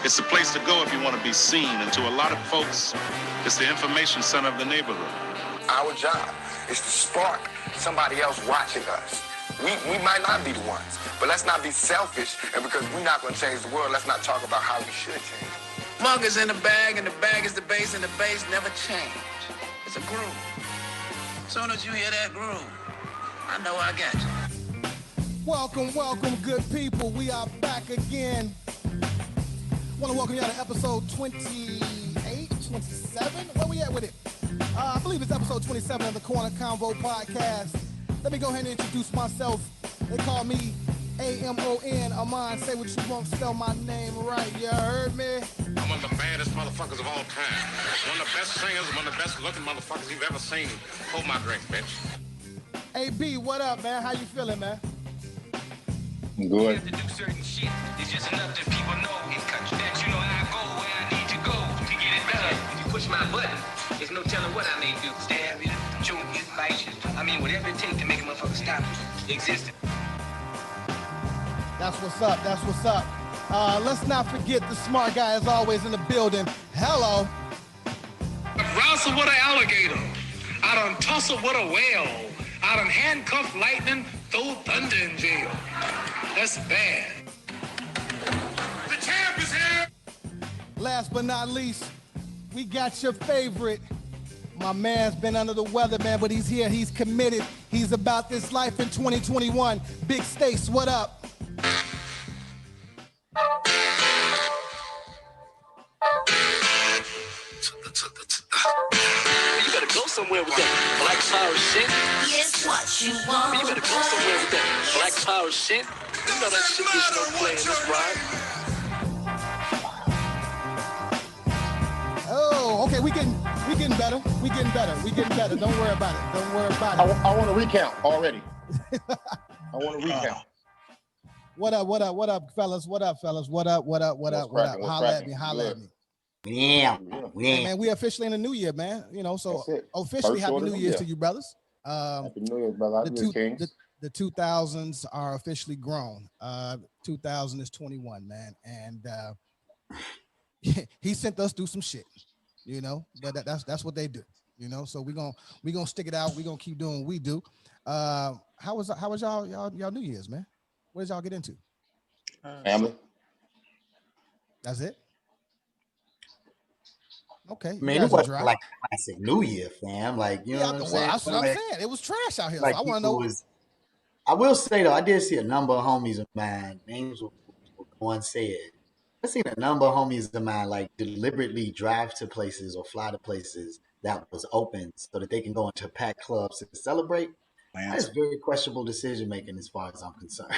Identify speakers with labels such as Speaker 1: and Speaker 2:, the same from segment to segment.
Speaker 1: It's the place to go if you want to be seen. And to a lot of folks, it's the information center of the neighborhood.
Speaker 2: Our job is to spark somebody else watching us. We might not be the ones, but let's not be selfish. And because we're not going to change the world, let's not talk about how we should change.
Speaker 3: Mug is in the bag, and the bag is the bass, and the bass never change. It's a groove. As soon as you hear that groove, I know I got you.
Speaker 4: Welcome, good people. We are back again. Want to welcome you to episode 28, 27? Where we at with it? I believe it's episode 27 of the Corner Convo podcast. Let me go ahead and introduce myself. They call me A-M-O-N. Amon, say what you want, spell my name right. You heard me?
Speaker 5: I'm one of the baddest motherfuckers of all time. One of the best singers, one of the best looking motherfuckers you've ever seen. Hold my drink, bitch.
Speaker 4: Hey, B, what up, man? How you feeling, man?
Speaker 5: Good.
Speaker 3: You have to do certain shit. It's just enough that people know that you know how I go where I need to go to get it better. If you push my button, there's no telling what I may do. Stab you, choke you, bite you. I mean, whatever it takes to make a motherfucker stop existing.
Speaker 4: That's what's up. That's what's up. Let's not forget the smart guy is always in the building. Hello.
Speaker 6: Wrestle with an alligator. I done tussle with a whale. I done handcuff lightning, throw thunder in jail. That's bad.
Speaker 5: The champ is here!
Speaker 4: Last but not least, we got your favorite. My man's been under the weather, man, but he's here. He's committed. He's about this life in 2021. Big Stace, what up?
Speaker 3: You better go somewhere with that black power shit.
Speaker 7: Yes, what you want.
Speaker 3: You better go somewhere with that black power shit. You know that shit gets no play in this ride.
Speaker 4: Oh, okay, we getting better. We getting better. Don't worry about it.
Speaker 5: I want to recount already. I want to recount.
Speaker 4: What up, fellas? What up? Holla at me.
Speaker 8: Yeah.
Speaker 4: Hey, man, we officially in the new year, man. You know, so officially happy New Year's to you, brothers.
Speaker 5: Happy New Year, brother.
Speaker 4: The 2000s are officially grown. 2000 is 21, man, and he sent us through some shit, you know. But that's what they do, you know. So we gonna stick it out. We gonna keep doing what we do. How was y'all New Year's, man? What did y'all get into?
Speaker 5: Family.
Speaker 4: That's it. Okay.
Speaker 8: Man, it wasn't like classic New Year, fam. Like, you know what I'm saying?
Speaker 4: That's what I'm saying. It was trash out here.
Speaker 8: Like,
Speaker 4: so I want to know.
Speaker 8: I will say, though, I did see a number of homies of mine. Names were one said. I seen a number of homies of mine, like, deliberately drive to places or fly to places that was open so that they can go into packed clubs to celebrate. That's very questionable decision-making as far as I'm concerned.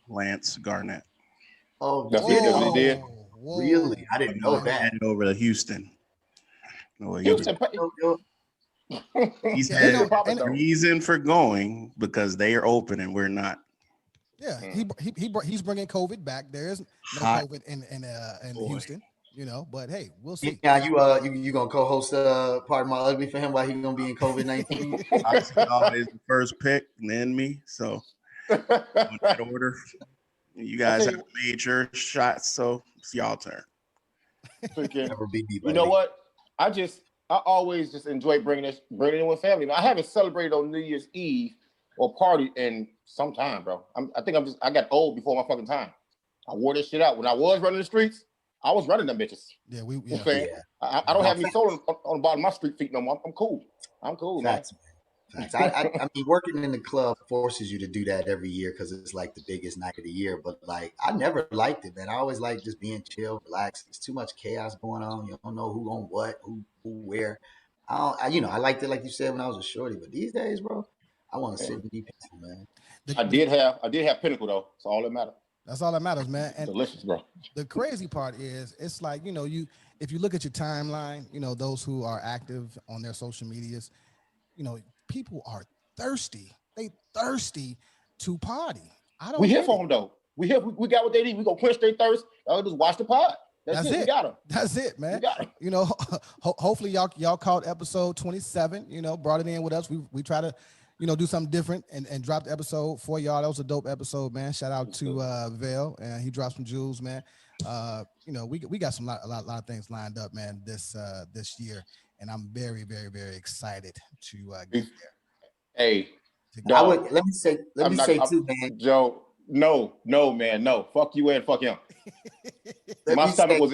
Speaker 9: Lance Garnett.
Speaker 8: Oh,
Speaker 5: that's what he did.
Speaker 4: Whoa.
Speaker 8: Really? I didn't know that.
Speaker 9: Headed over to Houston.
Speaker 5: Houston.
Speaker 9: He said the reason for going because they are open and we're not.
Speaker 4: Yeah, he's bringing COVID back. There is no COVID in Houston, you know. But hey, we'll see.
Speaker 8: Yeah, you gonna co-host Pardon My Ugly for him while he's gonna be in COVID-19?
Speaker 9: Obviously, always the first pick and then me. So in that order. You guys have made your shots, so it's y'all turn.
Speaker 5: You know what? I always just enjoy bringing it in with family. I haven't celebrated on New Year's Eve or party in some time, bro. I got old before my fucking time. I wore this shit out when I was running the streets. I was running them bitches.
Speaker 4: Yeah,
Speaker 5: I don't have any soul on the bottom of my street feet no more. I'm cool. Man.
Speaker 8: I mean, working in the club forces you to do that every year because it's like the biggest night of the year. But like, I never liked it, man. I always like just being chill, relaxed. There's too much chaos going on. You don't know who on what, who where. I liked it like you said when I was a shorty. But these days, bro, I want to sit and be peaceful, man.
Speaker 5: I did have Pinnacle though. That's all that matters.
Speaker 4: That's all that matters, man. And
Speaker 5: delicious, bro.
Speaker 4: The crazy part is, it's like, you know, if you look at your timeline, you know, those who are active on their social medias, you know, people are thirsty. They thirsty to party.
Speaker 5: We here for them though. We got what they need. We gonna quench their thirst. Y'all just watch the pod. That's it. We got them.
Speaker 4: That's it, man. We got them. You know, hopefully y'all caught episode 27. You know, brought it in with us. We try to, do something different and drop the episode for y'all. That was a dope episode, man. Shout out to Vale, and he dropped some jewels, man. We got a lot of things lined up, man, this year, and I'm very, very, very excited to get there.
Speaker 5: Hey,
Speaker 8: let me say too, man.
Speaker 5: Joe, no, man, no. Fuck you and fuck him. My stomach was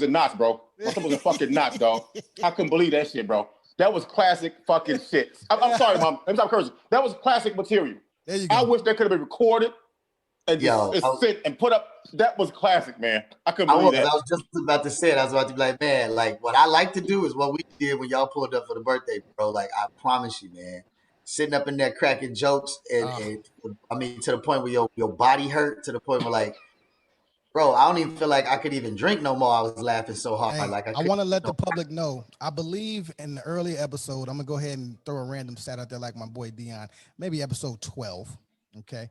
Speaker 5: in knots, bro. My stomach was in fucking knots, dog. I couldn't believe that shit, bro. That was classic fucking shit. I'm sorry, Mom. Let me stop cursing. That was classic material.
Speaker 4: There you go.
Speaker 5: I wish that could have been recorded and sit and put up. That was classic, man. I couldn't believe that.
Speaker 8: I was just about to say it. I was about to be like, man, like what I like to do is what we did when y'all pulled up for the birthday, bro. Like I promise you, man. Sitting up in there cracking jokes and I mean to the point where your body hurt, to the point where like, bro, I don't even feel like I could even drink no more. I was laughing so hard.
Speaker 4: Hey,
Speaker 8: like
Speaker 4: I want to let the public know. I believe in the early episode, I'm gonna go ahead and throw a random stat out there, like my boy Dion. Maybe episode 12. Okay.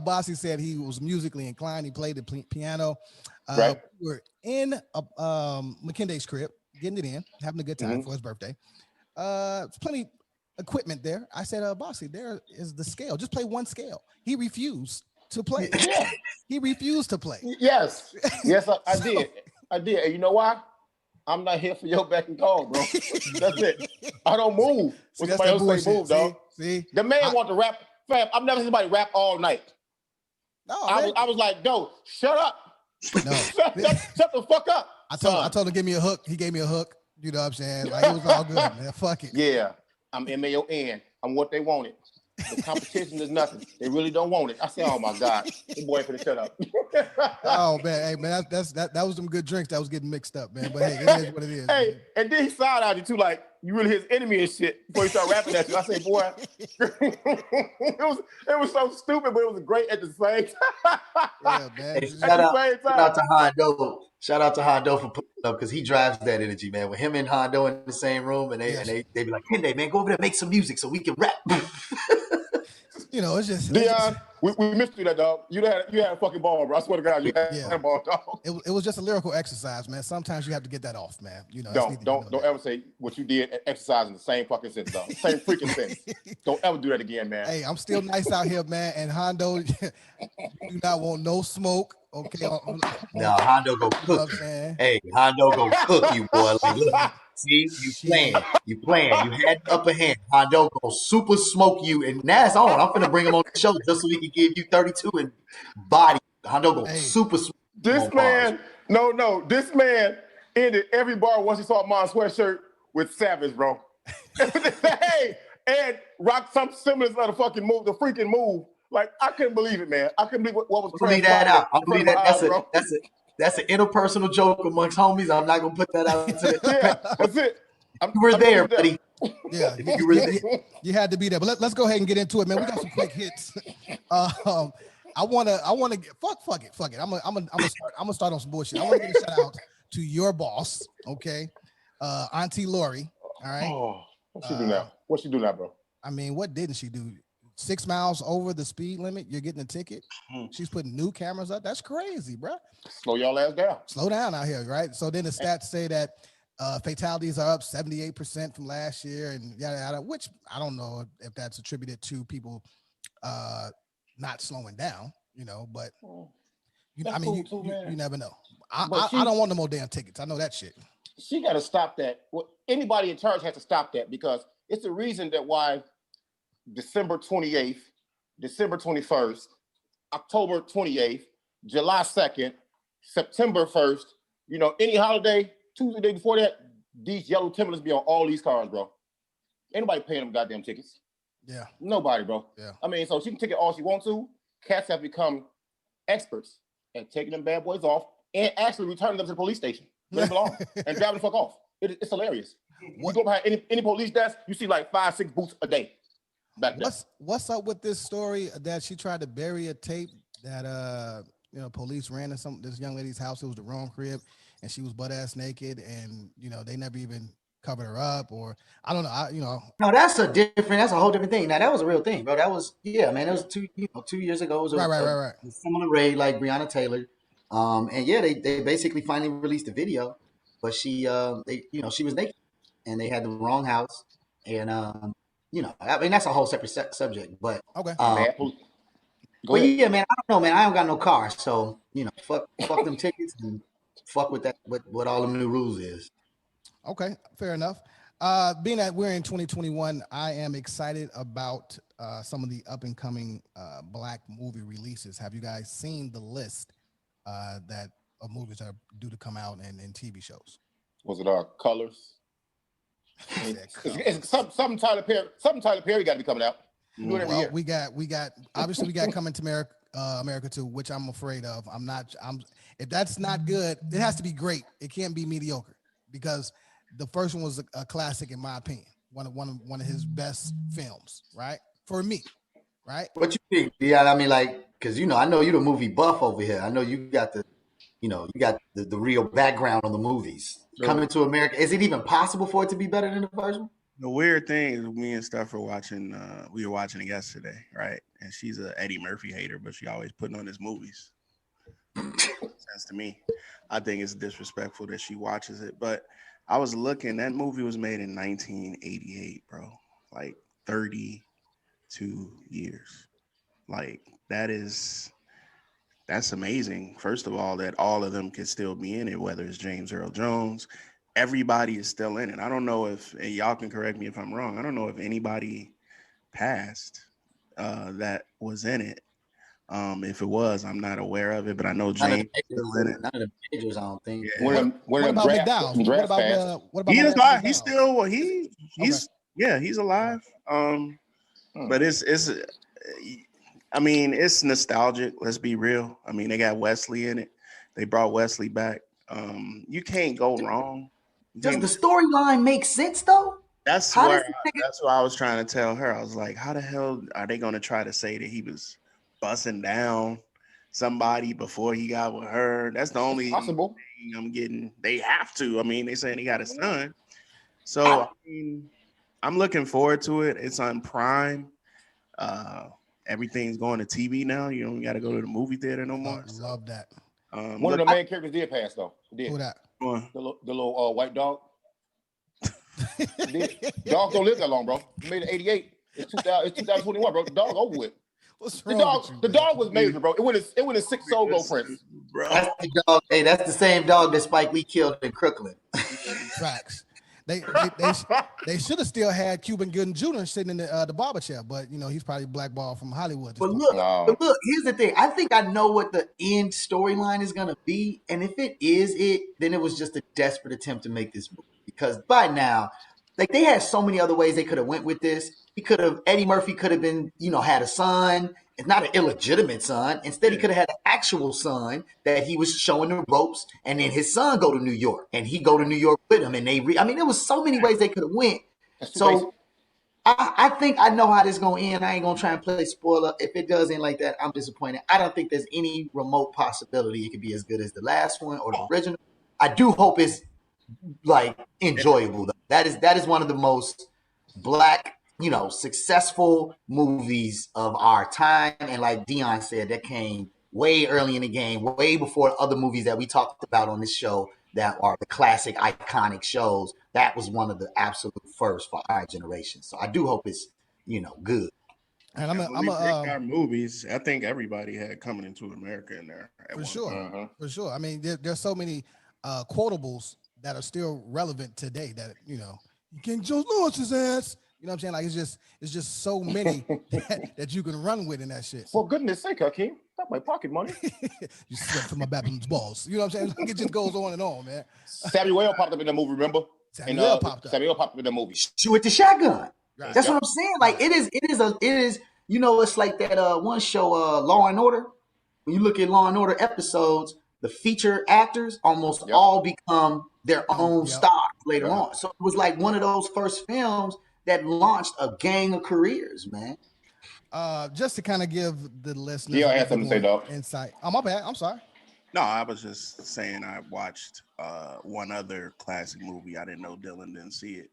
Speaker 4: Bossy said he was musically inclined. He played the piano.
Speaker 5: Right.
Speaker 4: We were in McKenday's crib, getting it in, having a good time for his birthday. Plenty equipment there. I said, Bossy, there is the scale. Just play one scale. He refused to play.
Speaker 5: Yeah.
Speaker 4: He refused to play.
Speaker 5: Yes, I did. I did. And you know why? I'm not here for your back and call, bro. That's it. I don't move when somebody else say move, dog.
Speaker 4: See?
Speaker 5: The man want to rap. Fam, I've never seen somebody rap all night.
Speaker 4: No,
Speaker 5: I was like, no, shut up.
Speaker 4: No.
Speaker 5: shut the fuck up.
Speaker 4: I told him give me a hook. He gave me a hook. You know what I'm saying? Like, it was all good, man. Fuck it.
Speaker 5: Yeah, I'm MAON. I'm what they wanted. The competition is nothing. They really don't want it. I said, oh my God, the boy finna shut up.
Speaker 4: Oh man, hey man, that was some good drinks that was getting mixed up, man. But hey, it is what it is.
Speaker 5: Hey,
Speaker 4: man.
Speaker 5: and then he side out you too, like you really his enemy and shit before he start rapping at you. I say, boy, it was so stupid, but it was great at the same time.
Speaker 4: Yeah, man.
Speaker 8: Hey, shout out to Hondo. Shout out to Hondo for putting up because he drives that energy, man. With him and Hondo in the same room, and they be like, Kende, man, go over there, make some music so we can rap.
Speaker 4: It's just
Speaker 5: Dion, we missed you, that dog. You had a fucking ball, bro. I swear to God, you had a ball, dog.
Speaker 4: It was just a lyrical exercise, man. Sometimes you have to get that off, man.
Speaker 5: Don't ever say what you did exercise in the same fucking sentence, dog. Same freaking sentence. Don't ever do that again, man.
Speaker 4: Hey, I'm still nice out here, man. And Hondo, you do not want no smoke. Okay.
Speaker 8: No, Hondo go cook. Hey, Hondo go cook you, boy. Like, look, see, you playing. You had the upper hand. Hondo go super smoke you, and now it's on. I'm finna bring him on the show just so we can give you 32 and body. Hondo go super smoke.
Speaker 5: This man, this man ended every bar once he saw a Mon sweatshirt with Savage, bro. Hey, and rock something similar to the fucking move, the freaking move. Like, I couldn't believe it, man. I couldn't believe what was
Speaker 8: transpiring. That out. I believe that. That's an interpersonal joke amongst homies. I'm not gonna put that out.
Speaker 5: Yeah, that's it.
Speaker 8: You were there, buddy.
Speaker 4: Yeah, you had to be there. But let's go ahead and get into it, man. We got some quick hits. I wanna get fuck it. I'm gonna start on some bullshit. I want to give a shout out to your boss, okay, Auntie Lori. All right.
Speaker 5: Oh, what's she do now? What's she do now, bro?
Speaker 4: I mean, what didn't she do? 6 miles over the speed limit, you're getting a ticket. She's putting new cameras up. That's crazy, bro.
Speaker 5: Slow y'all ass down.
Speaker 4: Slow down out here, right? So then the stats say that fatalities are up 78% from last year, and yada yada. Which I don't know if that's attributed to people not slowing down, But you never know. I don't want no more damn tickets. I know that shit.
Speaker 5: She got to stop that. Well, anybody in charge has to stop that because it's the reason that why. December 28th, December 21st, October 28th, July 2nd, September 1st, any holiday, Tuesday day before that, these yellow Timberlands be on all these cars, bro. Ain't nobody paying them goddamn tickets.
Speaker 4: Yeah.
Speaker 5: Nobody, bro.
Speaker 4: Yeah.
Speaker 5: I mean, so she can take it all she wants to. Cats have become experts at taking them bad boys off and actually returning them to the police station where they belong and driving the fuck off. It's hilarious. You go behind any police desk, you see like 5-6 boots a day.
Speaker 4: What's up with this story that she tried to bury a tape that police ran in this young lady's house? It was the wrong crib, and she was butt ass naked, and they never even covered her up, or I don't know.
Speaker 8: No, that's a whole different thing. Now that was a real thing, bro. That was man. It was 2 years ago. It was
Speaker 4: right.
Speaker 8: A similar raid like Breonna Taylor, and they basically finally released the video, but she was naked, and they had the wrong house. And you know, I mean that's a whole separate subject. But
Speaker 4: Okay.
Speaker 5: Man, go
Speaker 8: but
Speaker 5: ahead.
Speaker 8: yeah, man, I don't know, man. I don't got no car, so you know, fuck them tickets and fuck with that. What all them new rules is.
Speaker 4: Okay, fair enough. Being that we're in 2021, I am excited about some of the up and coming Black movie releases. Have you guys seen the list that of movies that are due to come out and TV shows?
Speaker 5: Was it our colors?
Speaker 4: He said
Speaker 5: It's something Tyler Perry. Something Tyler Perry got to be coming out. Do it every
Speaker 4: Well,
Speaker 5: year.
Speaker 4: we got obviously we got Coming to America too, which I'm afraid of. I'm if that's not good, it has to be great. It can't be mediocre because the first one was a classic in my opinion. One of his best films, right? For me, right?
Speaker 8: What you think? Yeah, I mean, like, because you know, I know you the movie buff over here. I know you got the, you know, you got the real background on the movies.
Speaker 9: No.
Speaker 8: Coming to America, is it even possible for it to be better than the first one?
Speaker 9: The weird thing is me and Steph were watching, we were watching it yesterday, right? And she's a Eddie Murphy hater, but she always putting on his movies. Sense to me. I think it's disrespectful that she watches it. But I was looking, that movie was made in 1988, bro. Like 32 years. Like that's amazing. First of all, that all of them could still be in it, whether it's James Earl Jones. Everybody is still in it. I don't know if, and y'all can correct me if I'm wrong, I don't know if anybody passed that was in it. If it was, I'm not aware of it, but I know James is still in it.
Speaker 8: None of the majors, I don't think.
Speaker 9: Yeah.
Speaker 4: What about McDowell? What about
Speaker 9: He is
Speaker 4: my man
Speaker 9: alive. He's
Speaker 4: McDowell?
Speaker 9: still he's alive. But it's I mean, it's nostalgic. Let's be real. I mean, they got Wesley in it. They brought Wesley back. You can't go wrong.
Speaker 8: Does the storyline make sense though?
Speaker 9: That's what I was trying to tell her. I was like, how the hell are they going to try to say that he was busting down somebody before he got with her? That's the only
Speaker 5: possible
Speaker 9: thing I'm getting. They have to. I mean, they saying he got a son. So I mean, I'm looking forward to it. It's on Prime. Everything's going to TV now. You don't got to go to the movie theater no more.
Speaker 4: Love that.
Speaker 5: One of the main characters did pass though. Did.
Speaker 4: Who that?
Speaker 5: The little white dog. Dog don't live that long, bro. He made it 88. It's 2021, bro. The dog over with.
Speaker 4: What's
Speaker 5: The
Speaker 4: wrong
Speaker 5: dog,
Speaker 4: with you,
Speaker 5: the
Speaker 4: man?
Speaker 5: dog was major, bro. It went in 6 solo prints.
Speaker 9: Bro.
Speaker 8: That's the dog. Hey, that's the same dog that Spike Lee killed in Crooklyn.
Speaker 4: Facts. They should have still had Cuban Gooding Jr. sitting in the barber chair, but you know he's probably blackballed from Hollywood.
Speaker 8: But look, here's the thing. I think I know what the end storyline is gonna be, and if it is it, then it was just a desperate attempt to make this movie. Because by now, like they had so many other ways they could have went with this. Eddie Murphy could have been, you know, had a son. It's not an illegitimate son. Instead, he could have had an actual son that he was showing the ropes, and then his son go to New York, and he go to New York with him, and I mean, there was so many ways they could have went. So I think I know how this gonna end. I ain't gonna try and play spoiler. If it does end like that, I'm disappointed. I don't think there's any remote possibility it could be as good as the last one or the original. I do hope it's like enjoyable though. That is one of the most Black, you know, successful movies of our time. And like Dion said, that came way early in the game, way before other movies that we talked about on this show that are the classic, iconic shows. That was one of the absolute first for our generation. So I do hope it's, you know, good.
Speaker 4: And
Speaker 9: our movies. I think everybody had Coming into America in there.
Speaker 4: For sure. I mean, there's so many quotables that are still relevant today that, you know, you can't just launch his ass. You know what I'm saying? Like it's just so many that you can run with in that shit.
Speaker 5: For goodness sake, Hakeem, that's my pocket money.
Speaker 4: You sweat from my Babylon's balls. You know what I'm saying? Like it just goes on and on, man.
Speaker 5: Samuel popped up in the movie, remember?
Speaker 4: Samuel popped up
Speaker 5: in the movie.
Speaker 8: Shoot with the shotgun.
Speaker 4: Right.
Speaker 8: That's what I'm saying. Like it is. You know, it's like that one show, Law and Order. When you look at Law and Order episodes, the feature actors almost all become their own stars later on. So it was like one of those first films that launched a gang of careers, man.
Speaker 4: Just to kind of give the listeners
Speaker 5: I had something to say, dog.
Speaker 4: Insight. Oh, my bad. I'm sorry.
Speaker 9: No, I was just saying I watched one other classic movie. I didn't know Dylan didn't see it.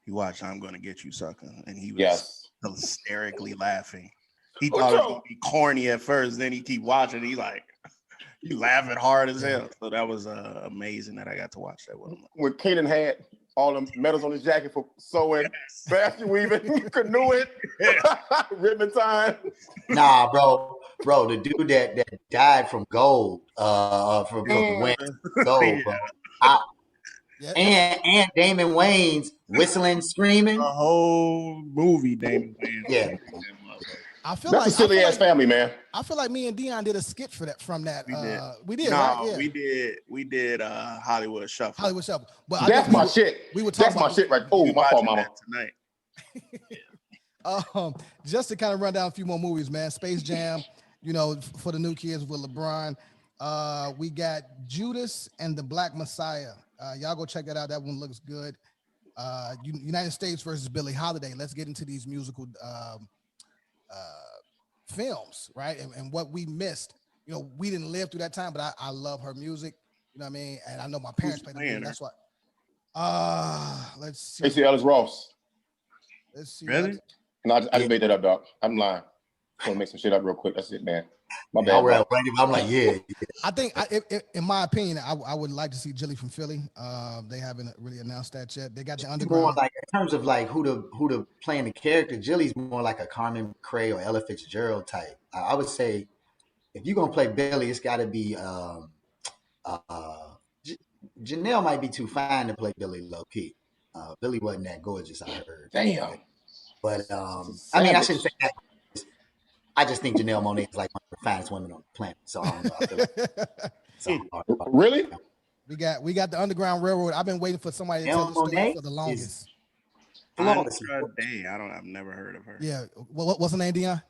Speaker 9: He watched I'm Gonna Get You, Sucker, and he was hysterically laughing. He thought it was gonna be corny at first, then he keep watching. He like he laughing hard as hell. So that was amazing that I got to watch that one.
Speaker 5: When Kanan had all the medals on his jacket for sewing, basket weaving, canoeing, ribbon time.
Speaker 8: Nah, bro, the dude that died from gold, from winning gold, bro. And Damon Wayans whistling, screaming.
Speaker 9: The whole movie, Damon Wayans.
Speaker 8: Yeah.
Speaker 4: I feel
Speaker 5: That's
Speaker 4: like
Speaker 5: a silly ass family, man.
Speaker 4: I feel like me and Dion did a skit for that. From that, we did.
Speaker 9: No,
Speaker 4: right? Yeah.
Speaker 9: we did Hollywood Shuffle.
Speaker 4: Hollywood Shuffle. But
Speaker 5: that's my shit.
Speaker 4: We were talking
Speaker 5: that's my shit, right? Oh, my fault, mama.
Speaker 9: Tonight.
Speaker 4: Just to kind of run down a few more movies, man. Space Jam, you know, for the new kids with LeBron. We got Judas and the Black Messiah. Y'all go check that out. That one looks good. United States versus Billie Holiday. Let's get into these musical films, right? And what we missed. You know, we didn't live through that time, but I love her music. You know what I mean? And I know my parents played the movie. That's why. Let's see.
Speaker 5: Stacey Ellis Ross.
Speaker 4: Let's see.
Speaker 9: Really?
Speaker 5: No, I just made that up, dog. I'm lying. I'm gonna make some shit up real quick. That's it, man. My bad.
Speaker 8: I'm like, yeah.
Speaker 4: I think, in my opinion, I would like to see Jilly from Philly. They haven't really announced that yet. They got the underground.
Speaker 8: More like in terms of like who to playing the character, Jilly's more like a Carmen McRae or Ella Fitzgerald type. I would say if you're gonna play Billy, it's got to be Janelle might be too fine to play Billy low key. Billy wasn't that gorgeous, I heard.
Speaker 5: Damn.
Speaker 8: But I mean, I shouldn't say that. I just think Janelle Monáe is like one of the finest women on the planet. So I don't know. I feel like
Speaker 5: really?
Speaker 4: We got the Underground Railroad. I've been waiting for somebody to tell the story for the longest.
Speaker 9: Andra Day. I've never heard of her.
Speaker 4: Yeah. What's her name, Dion?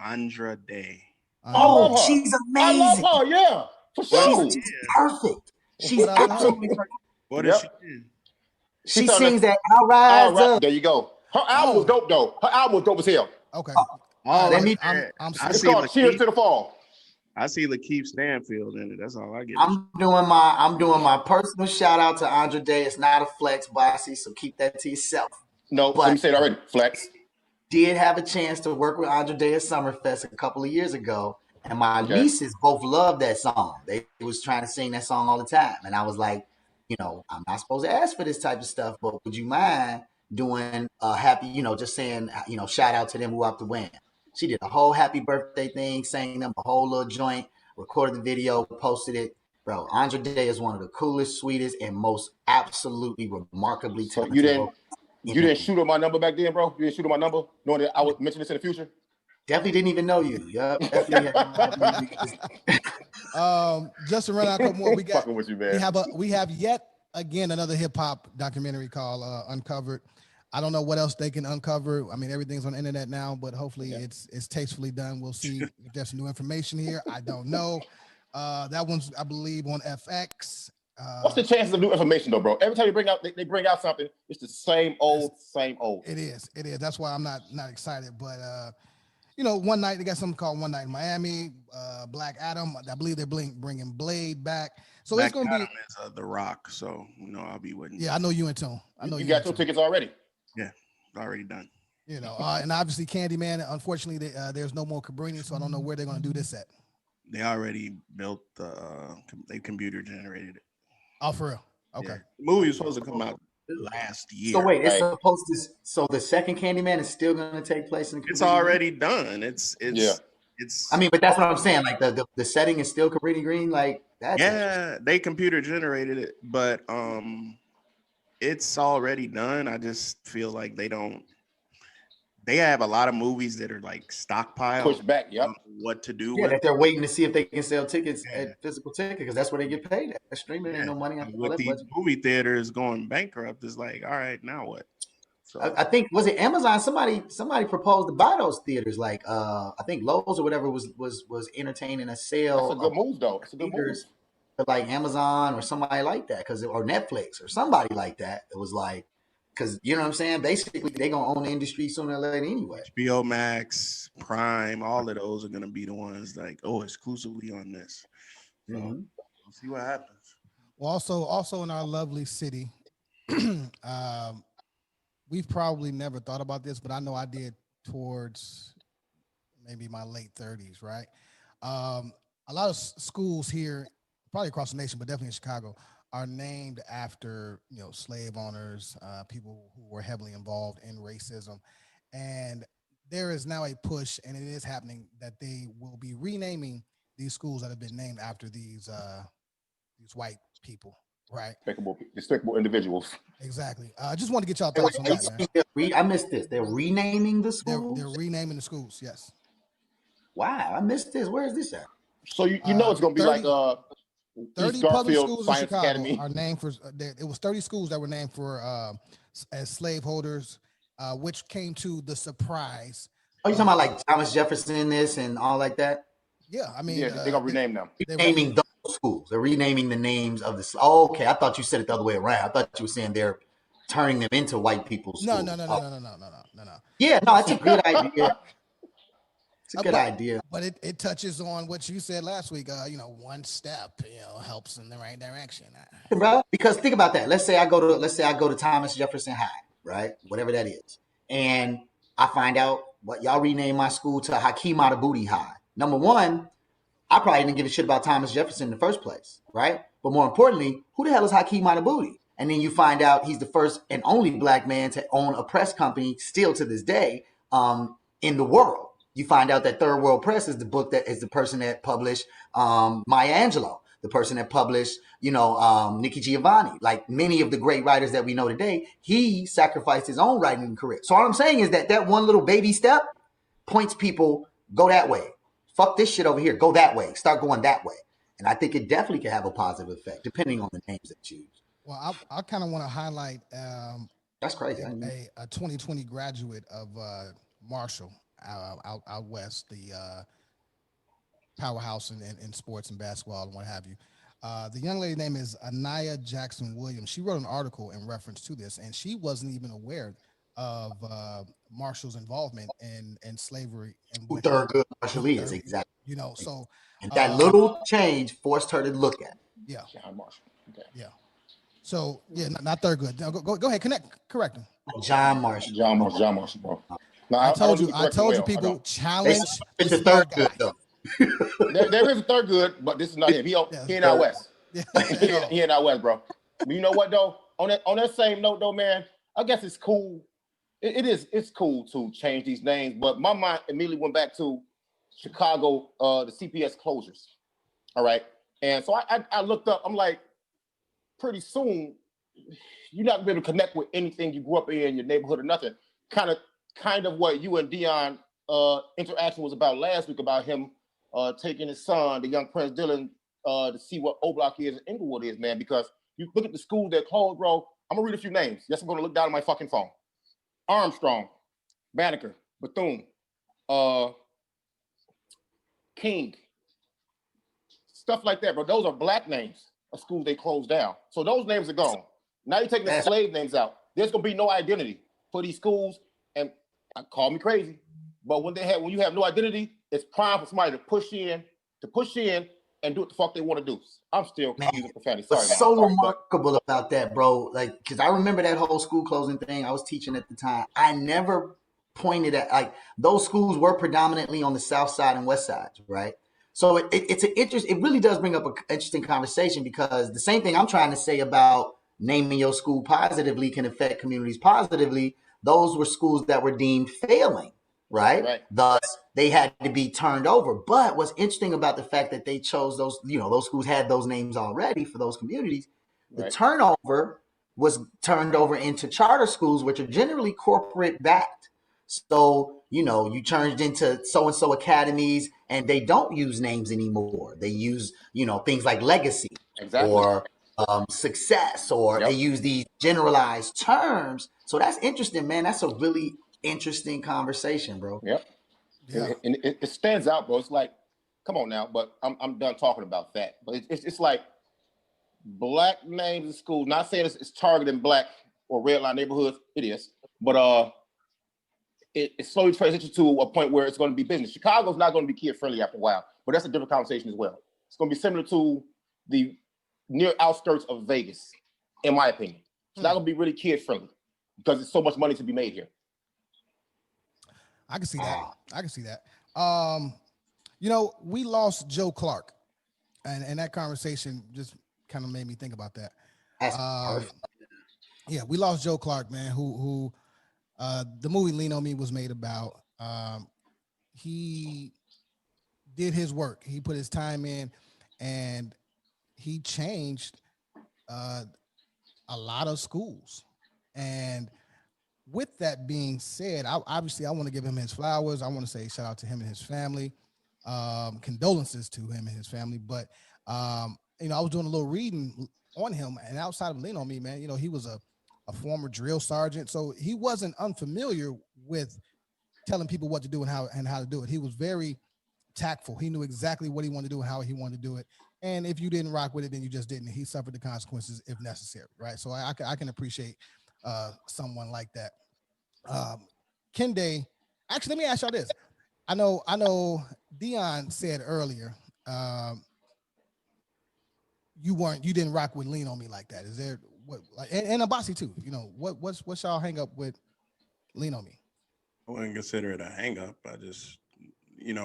Speaker 9: Andra Day.
Speaker 8: Oh, she's amazing.
Speaker 5: I love her. Yeah. For sure.
Speaker 8: She's perfect. She's absolutely perfect.
Speaker 9: What is she in?
Speaker 8: She sings that "I'll Rise Up."
Speaker 5: There you go. Her album was dope, though. Her album was dope as hell.
Speaker 4: Okay.
Speaker 5: It's called Cheers to the Fall.
Speaker 9: I see Lakeith Stanfield in it. That's all I get.
Speaker 8: I'm doing my personal shout out to Andra Day. It's not a flex, bossy, so keep that to yourself.
Speaker 5: No, let me say it already. Flex.
Speaker 8: Did have a chance to work with Andra Day at Summerfest a couple of years ago, and my nieces both loved that song. They was trying to sing that song all the time, and I was like, you know, I'm not supposed to ask for this type of stuff, but would you mind doing a happy, you know, just saying, you know, shout out to them who up to win. She did a whole happy birthday thing, sang them a whole little joint, recorded the video, posted it. Bro, Andra Day is one of the coolest, sweetest, and most absolutely remarkably talented.
Speaker 5: So you didn't shoot on my number back then, bro? You didn't shoot on my number, knowing that I would mention this in the future?
Speaker 8: Definitely didn't even know you. Yep.
Speaker 4: Just to run out a couple more, we got.
Speaker 5: Fucking with you, man.
Speaker 4: We have yet again another hip hop documentary called Uncovered. I don't know what else they can uncover. I mean, everything's on the internet now, but hopefully it's tastefully done. We'll see if there's some new information here. I don't know. That one's, I believe, on FX.
Speaker 5: What's the chances of new information, though, bro? Every time they bring out something, it's the same old.
Speaker 4: It is. That's why I'm not excited. But you know, one night they got something called One Night in Miami. Black Adam. I believe they're bringing Blade back. So
Speaker 9: Black
Speaker 4: it's gonna
Speaker 9: Adam
Speaker 4: be
Speaker 9: is The Rock. So you know, I'll be waiting.
Speaker 4: Yeah, I know you in tune. I know
Speaker 5: you got your tickets already.
Speaker 9: Yeah, already done.
Speaker 4: You know, and obviously Candyman. Unfortunately, there's no more Cabrini, so I don't know where they're gonna do this at.
Speaker 9: They already built they computer generated it.
Speaker 4: Oh, for real? Okay.
Speaker 9: Yeah. The movie was supposed to come out last year.
Speaker 8: So wait, it's supposed to. So the second Candyman is still going to take place in.
Speaker 9: It's already done. It's.
Speaker 8: I mean, but that's what I'm saying. Like the setting is still Cabrini Green. Like that's.
Speaker 9: Yeah, they computer generated it, but it's already done. I just feel like they don't. They have a lot of movies that are like stockpiled.
Speaker 5: Push back, yep.
Speaker 9: What to do?
Speaker 8: Yeah, that they're waiting to see if they can sell tickets at physical ticket because that's where they get paid. At streaming ain't no money on
Speaker 9: with these movie theaters going bankrupt. It's like, all right, now what? So
Speaker 8: I think was it Amazon? Somebody proposed to buy those theaters. Like I think Lowe's or whatever was entertaining a sale.
Speaker 5: That's a good move, though. It's a good move.
Speaker 8: Like Amazon or somebody like that, or Netflix or somebody like that. It was like. Because you know what I'm saying? Basically, they're going to own the industry sooner or later anyway.
Speaker 9: HBO Max, Prime, all of those are going to be the ones like, exclusively on this. So we'll see what happens.
Speaker 4: Well, also in our lovely city, we've probably never thought about this, but I know I did towards maybe my late 30s, right? A lot of schools here, probably across the nation, but definitely in Chicago, are named after, slave owners, people who were heavily involved in racism. And there is now a push, and it is happening, that they will be renaming these schools that have been named after these white people, right?
Speaker 5: Despicable individuals.
Speaker 4: Exactly. I just want to get y'all
Speaker 8: Wait,
Speaker 4: thoughts on that, man.
Speaker 8: I missed this. They're renaming the schools?
Speaker 4: They're renaming the schools, yes.
Speaker 8: Wow, I missed this. Where is this at?
Speaker 5: So you know it's gonna be
Speaker 4: 30
Speaker 5: like
Speaker 4: 30
Speaker 5: East
Speaker 4: public
Speaker 5: Garfield
Speaker 4: schools in
Speaker 5: Science
Speaker 4: Chicago
Speaker 5: Academy.
Speaker 4: are named for. It was 30 schools that were named for as slaveholders, which came to the surprise.
Speaker 8: Oh, you talking about like Thomas Jefferson, this and all like that?
Speaker 4: Yeah, I mean,
Speaker 5: Yeah, they're gonna rename them.
Speaker 8: Renaming those schools. They're renaming the names of the. Oh, okay, I thought you said it the other way around. I thought you were saying they're turning them into white people's schools.
Speaker 4: No.
Speaker 8: Yeah, no, it's a good idea. It's a good idea.
Speaker 4: But it touches on what you said last week. One step, helps in the right direction.
Speaker 8: Bro, because think about that. Let's say I go to Thomas Jefferson High, right? Whatever that is. And I find out what y'all rename my school to Hakeem Booty High. Number one, I probably didn't give a shit about Thomas Jefferson in the first place, right? But more importantly, who the hell is Hakeem Booty? And then you find out he's the first and only black man to own a press company still to this day in the world. You find out that Third World Press is the person that published Maya Angelou, the person that published, Nikki Giovanni, like many of the great writers that we know today. He sacrificed his own writing career. So all I'm saying is that one little baby step points people, go that way. Fuck this shit over here. Go that way. Start going that way. And I think it definitely can have a positive effect depending on the names that you use.
Speaker 4: Well, I kind of want to highlight
Speaker 8: that's crazy.
Speaker 4: A 2020 graduate of Marshall out west, the powerhouse in sports and basketball and what have you. The young lady's name is Anaya Jackson Williams. She wrote an article in reference to this, and she wasn't even aware of Marshall's involvement in slavery. And
Speaker 8: who Thurgood Marshall is, exactly.
Speaker 4: So
Speaker 8: and that little change forced her to look at it.
Speaker 4: Yeah.
Speaker 5: John Marshall. Okay.
Speaker 4: Yeah. So yeah, not Thurgood. No, go ahead, correct him.
Speaker 8: John Marshall.
Speaker 5: John Marshall, bro. No,
Speaker 4: I told you, people, challenge the smart guy.
Speaker 5: There is a Thurgood, but this is not him. He ain't out west. He ain't out west, bro. But you know what though? On that same note though, man, I guess it's cool. It's cool to change these names, but my mind immediately went back to Chicago, the CPS closures. All right. And so I looked up, I'm like, pretty soon, you're not gonna be able to connect with anything you grew up in your neighborhood or nothing. Kind of what you and Dion interaction was about last week, about him taking his son, the young Prince Dylan, to see what O-Block is and Inglewood is, man. Because you look at the schools that closed, bro. I'm gonna read a few names. Yes, I'm gonna look down at my fucking phone. Armstrong, Banneker, Bethune, King, stuff like that, bro. Those are black names of schools they closed down. So those names are gone. Now you're taking the slave names out. There's gonna be no identity for these schools. And call me crazy, but when you have no identity, it's prime for somebody to push in and do what the fuck they want to do. I'm still using profanity. Sorry,
Speaker 8: what's so remarkable about that, bro? Like, because I remember that whole school closing thing. I was teaching at the time. I never pointed at, like, those schools were predominantly on the south side and west sides, right? So it's an interest. It really does bring up an interesting conversation, because the same thing I'm trying to say about naming your school positively can affect communities positively. Those were schools that were deemed failing, right? Thus, they had to be turned over. But what's interesting about the fact that they chose those, those schools had those names already for those communities. The turnover was turned over into charter schools, which are generally corporate backed. So, you turned into so-and-so academies, and they don't use names anymore. They use, things like legacy or success, or they use these generalized terms. So that's interesting, man. That's a really interesting conversation, bro.
Speaker 5: Yep. Yeah. And it stands out, bro. It's like, come on now, but I'm done talking about that. But it's like black names in schools. Not saying it's targeting black or red line neighborhoods. It is, but it slowly transitions to a point where it's going to be business. Chicago's not going to be kid friendly after a while, but that's a different conversation as well. It's going to be similar to the near outskirts of Vegas, in my opinion. It's not going to be really kid friendly because there's so much money to be made here.
Speaker 4: I can see that. We lost Joe Clark, and that conversation just kind of made me think about that.
Speaker 8: That's perfect.
Speaker 4: Yeah, we lost Joe Clark, man, who the movie Lean on Me was made about. He did his work. He put his time in, and he changed a lot of schools. And with that being said, I want to give him his flowers. I want to say shout out to him and his family. Condolences to him and his family. But I was doing a little reading on him, and outside of Lean on Me, man, he was a former drill sergeant, so he wasn't unfamiliar with telling people what to do and how to do it. He was very tactful. He knew exactly what he wanted to do and how he wanted to do it. And if you didn't rock with it, then you just didn't. He suffered the consequences if necessary, right? So I can appreciate someone like that. Kende, actually, let me ask y'all this. I know Dion said earlier, you didn't rock with Lean on Me like that. Is there what and Abasi too? What's y'all hang up with Lean on Me?
Speaker 9: I wouldn't consider it a hang up. I just,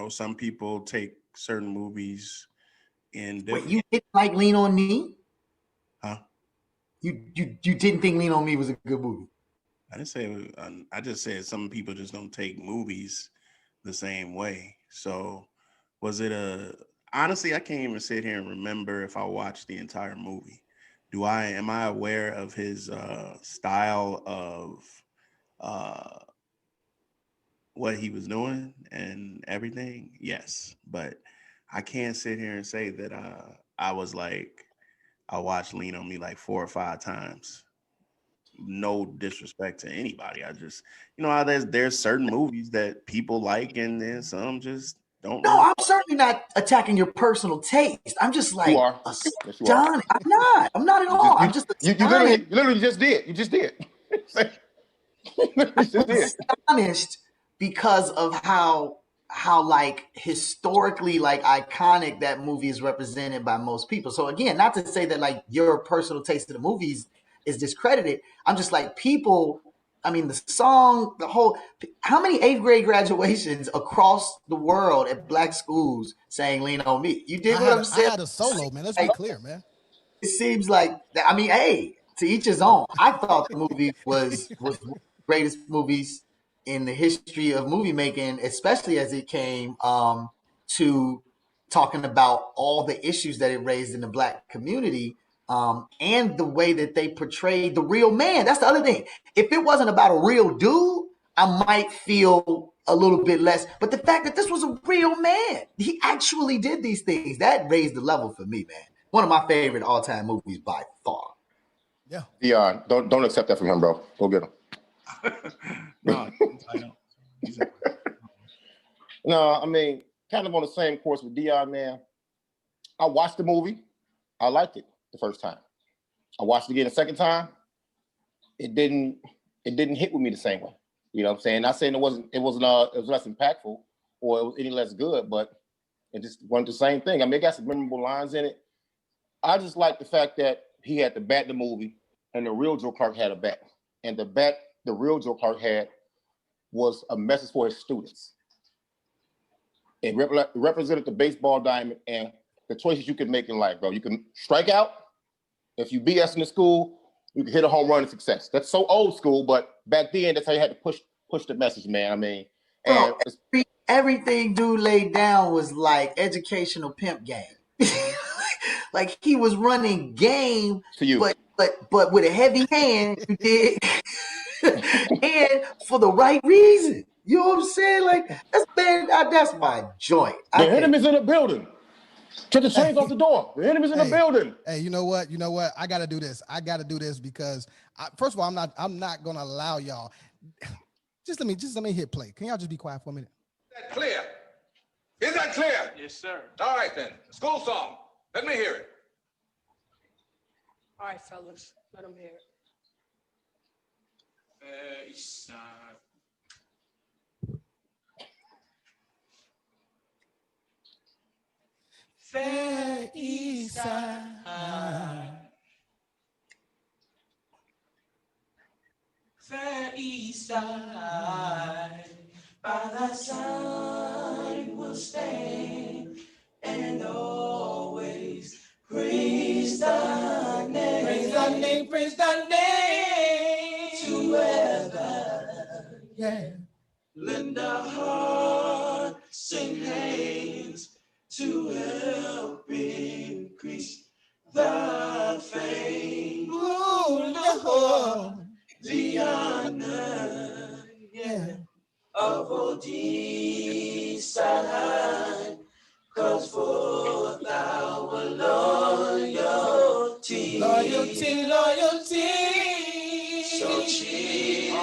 Speaker 9: some people take certain movies in different.
Speaker 8: Wait, you didn't like Lean on Me?
Speaker 9: Huh?
Speaker 8: You didn't think Lean on Me was a good movie?
Speaker 9: I didn't say I just said some people just don't take movies the same way. So was it honestly, I can't even sit here and remember if I watched the entire movie. Am I aware of his style of what he was doing and everything? Yes, but I can't sit here and say that I watched Lean on Me like 4 or 5 times. No disrespect to anybody. I just, how there's certain movies that people like and then some just don't.
Speaker 8: No, I'm certainly not attacking your personal taste. I'm just like,
Speaker 5: You are. Yes, you are.
Speaker 8: I'm not at all. I'm just
Speaker 5: you literally just did. You just did.
Speaker 8: astonished because of how like historically like iconic that movie is represented by most people. So again, not to say that like your personal taste of the movies is discredited. I'm just like people. I mean, the song, how many 8th grade graduations across the world at black schools saying "Lean on Me"? You did what I'm saying.
Speaker 4: I had a solo, man. Let's be clear, man.
Speaker 8: It seems like that. I mean, hey, to each his own. I thought the movie was one of the greatest movies in the history of movie making, especially as it came to talking about all the issues that it raised in the black community. And the way that they portrayed the real man. That's the other thing. If it wasn't about a real dude, I might feel a little bit less. But the fact that this was a real man, he actually did these things, that raised the level for me, man. One of my favorite all-time movies by far.
Speaker 4: Yeah.
Speaker 5: Yeah, don't accept that from him, bro. Go get him.
Speaker 9: No, I don't.
Speaker 5: No, I mean, kind of on the same course with Dion, man. I watched the movie. I liked it the first time. I watched it again the second time. It didn't hit with me the same way. You know what I'm saying? Not saying it was less impactful or it was any less good, but it just wasn't the same thing. I mean, it got some memorable lines in it. I just like the fact that he had the bat in the movie and the real Joe Clark had a bat. And the bat the real Joe Clark had was a message for his students. It represented the baseball diamond and the choices you can make in life, bro. You can strike out. If you BS in the school, you can hit a home run and success. That's so old school, but back then, that's how you had to push the message, man. I mean, and
Speaker 8: bro, everything dude laid down was like educational pimp game. Like he was running game
Speaker 5: to you,
Speaker 8: but with a heavy hand, you did, and for the right reason. You know what I'm saying? Like that's my joint.
Speaker 5: The enemy's in the building. Take the chains off the door. The enemy's in the building.
Speaker 4: Hey, you know what? I got to do this. Because first of all, I'm not going to allow y'all. Just let me hit play. Can y'all just be quiet for a minute?
Speaker 2: Is that clear? Is that clear?
Speaker 3: Yes, sir.
Speaker 2: All right then. School song. Let me hear it.
Speaker 10: All right, fellas. Let them hear it.
Speaker 3: East side.
Speaker 10: Fair East Side. Fair East Side. By thy side will stand and always praise praise thy name. Praise thy name, praise thy name. To ever, yeah. Lend a heart, sing hands to help increase the fame. Ooh, Lord, the honor, yeah, of old Eastside, cause for our loyalty, loyalty, so cheap.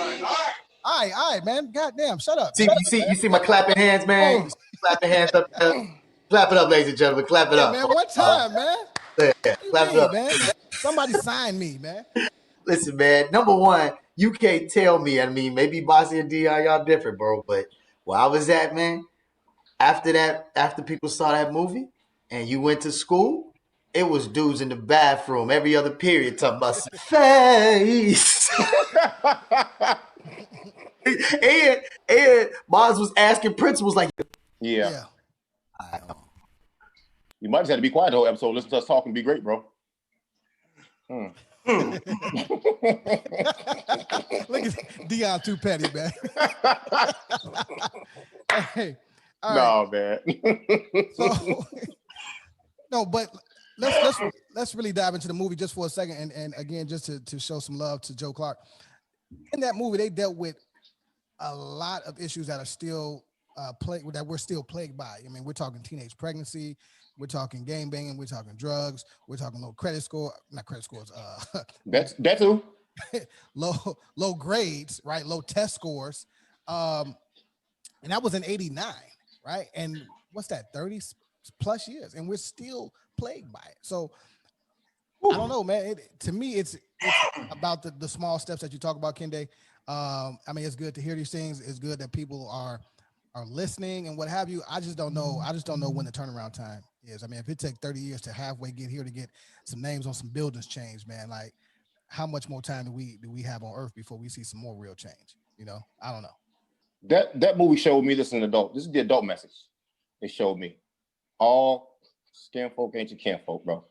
Speaker 4: All right, man. Goddamn, shut up.
Speaker 8: See, you see my clapping hands, man.
Speaker 4: Oh.
Speaker 8: You see clapping hands up there. Clap it up, ladies and gentlemen. Clap it
Speaker 4: Yeah,
Speaker 8: up.
Speaker 4: man. One time, man.
Speaker 8: Yeah,
Speaker 4: What you
Speaker 8: clap it
Speaker 4: mean,
Speaker 8: up.
Speaker 4: man? Somebody sign me, man.
Speaker 8: Listen, man. Number one, you can't tell me. I mean, maybe Bossy and Dion, y'all different, bro. But where I was at, man. After people saw that movie, and you went to school, it was dudes in the bathroom every other period talking about some face. and Boz was asking principals like,
Speaker 5: Yeah.
Speaker 8: I know.
Speaker 5: You might just have to be quiet the whole episode. Listen to us talk and be great, bro.
Speaker 4: Look at Dion too petty, man. Hey, all right.
Speaker 5: No, man.
Speaker 4: So no, but let's really dive into the movie just for a second, and again, just to show some love to Joe Clark. In that movie, they dealt with a lot of issues that are still that we're still plagued by. I mean, we're talking teenage pregnancy, we're talking gang banging, we're talking drugs, we're talking low credit score, not credit scores.
Speaker 5: That's who.
Speaker 4: low grades, right? Low test scores, and that was in '89, right? And what's that? 30 plus years, and we're still plagued by it. So I don't know, man. To me, it's about the small steps that you talk about, Kende. I mean, it's good to hear these things. It's good that people are listening and what have you. I just don't know. I just don't know when the turnaround time is. I mean, if it takes 30 years to halfway get here to get some names on some buildings changed, man, like how much more time do we have on Earth before we see some more real change? You know, I don't know.
Speaker 5: That movie showed me this is an adult. This is the adult message. It showed me all skin folk ain't your kinfolk, bro.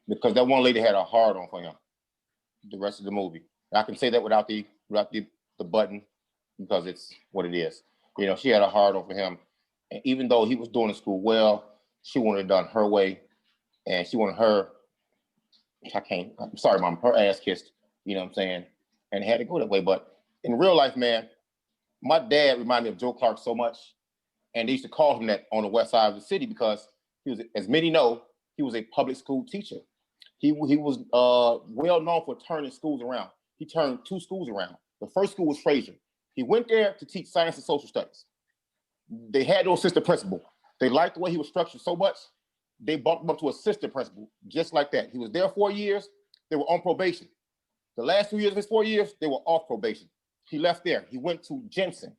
Speaker 5: Because that one lady had a hard on for him. The rest of the movie, I can say that without the button, because it's what it is. You know, she had a hard on for him, and even though he was doing the school well, she wanted it done her way, and she wanted her. I'm sorry, mom. Her ass kissed. You know what I'm saying? And it had to go that way. But in real life, man, my dad reminded me of Joe Clark so much, and they used to call him that on the west side of the city because he was, as many know, he was a public school teacher. He was well known for turning schools around. He turned 2 schools around. The first school was Fraser. He went there to teach science and social studies. They had no assistant principal. They liked the way he was structured so much, they bumped him up to assistant principal, just like that. He was there 4 years. They were on probation. The last 2 years of his 4 years, they were off probation. He left there. He went to Jensen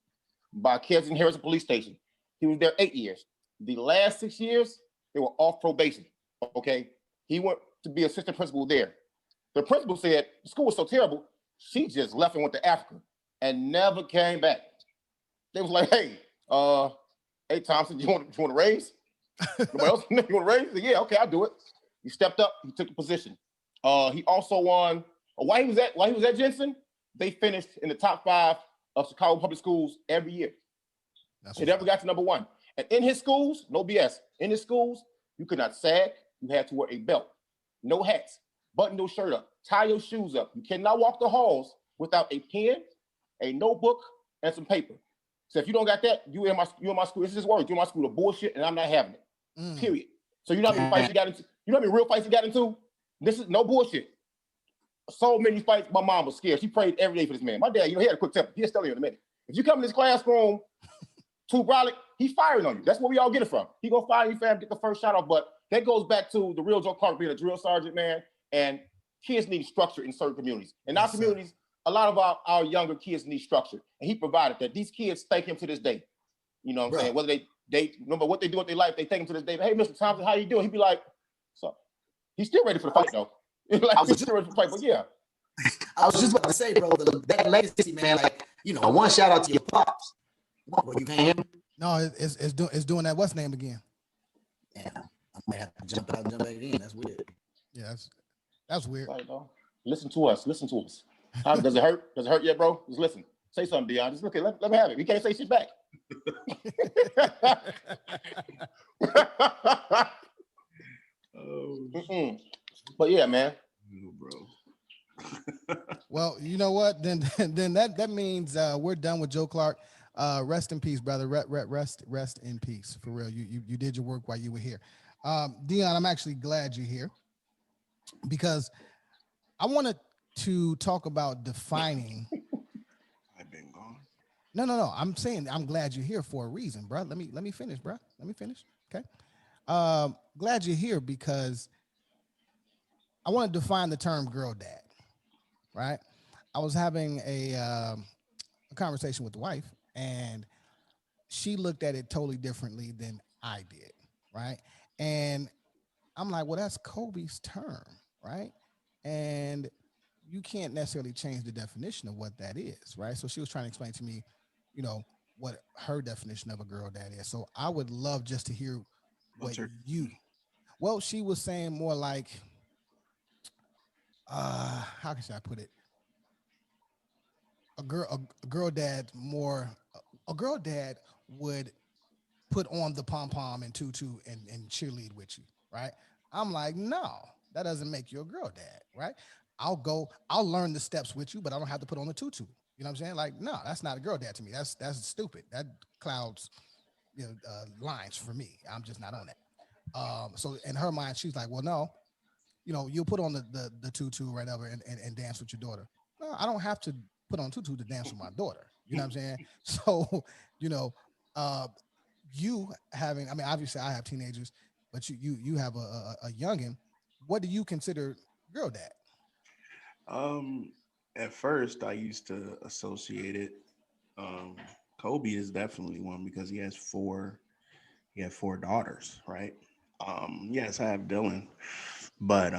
Speaker 5: by Kensington Harrison Police Station. He was there 8 years. The last 6 years, they were off probation, okay? He went to be assistant principal there. The principal said the school was so terrible, she just left and went to Africa and never came back. They was like, hey, Thompson, you want to raise? Nobody else? You want to raise? Said, yeah, okay, I'll do it. He stepped up, he took the position. He also won, while he was at Jensen, they finished in the top 5 of Chicago public schools every year. They never got to number 1. And in his schools, no BS, in his schools, you could not sag, you had to wear a belt, no hats, button your shirt up, tie your shoes up. You cannot walk the halls without a pen, a notebook, and some paper. So if you don't got that, you in my school, this is his word, you in my school of bullshit, and I'm not having it, period. So you know how many fights he got into? You know how many real fights he got into? This is no bullshit. So many fights, my mom was scared. She prayed every day for this man. My dad, he had a quick temper. He'll tell you in a minute. If you come in this classroom too brolic, he's firing on you. That's where we all get it from. He gonna fire you, fam, get the first shot off. But that goes back to the real Joe Clark being a drill sergeant, man. And kids need structure in certain communities. In our communities, a lot of our younger kids need structure. And he provided that. These kids thank him to this day. You know what I'm saying? Whether they remember what they do with their life, they thank him to this day. Hey, Mr. Thompson, how you doing? He'd be like, so he's still ready for the fight, though. Like, he's still ready for the fight, but yeah.
Speaker 8: I was just about to say, bro, that legacy, man, like, you know, one shout out to your pops. What, you can't hear me?
Speaker 4: No, it's doing that what's name again?
Speaker 8: Yeah, I might have to jump out and jump back in. That's weird.
Speaker 4: Yeah, that's weird.
Speaker 5: Like, listen to us. Listen to us. How does it hurt? Does it hurt yet, bro? Just listen. Say something, Dion. Just look at. Let me have it. We can't say shit back. But yeah, man.
Speaker 9: Bro.
Speaker 4: Well, you know what? Then that means we're done with Joe Clark. Rest in peace, brother. Rest in peace. For real. You did your work while you were here. Dion, I'm actually glad you're here because I wanted to talk about defining.
Speaker 9: I've been gone.
Speaker 4: No. I'm saying I'm glad you're here for a reason, bro. Let me finish, bro. Let me finish. Okay. Glad you're here because I want to define the term girl dad, right? I was having a conversation with the wife, and she looked at it totally differently than I did, right? And I'm like, well, that's Kobe's term, right? And you can't necessarily change the definition of what that is, right? So she was trying to explain to me, you know, what her definition of a girl dad is. So I would love just to hear what you. Well, she was saying more like, how can I put it? A girl dad would put on the pom-pom and tutu and cheerlead with you, right? I'm like, no, that doesn't make you a girl dad, right? I'll learn the steps with you, but I don't have to put on the tutu. You know what I'm saying? Like, no, that's not a girl dad to me. That's stupid. That clouds, lines for me. I'm just not on that. So in her mind, she's like, well, no, you'll put on the tutu or whatever and dance with your daughter. No, I don't have to put on tutu to dance with my daughter. You know what I'm saying? So, you having, I mean, obviously I have teenagers, but you have a youngin. What do you consider girl dad?
Speaker 9: At first I used to associate it. Kobe is definitely one because he had four daughters, right? Yes, I have Dylan, but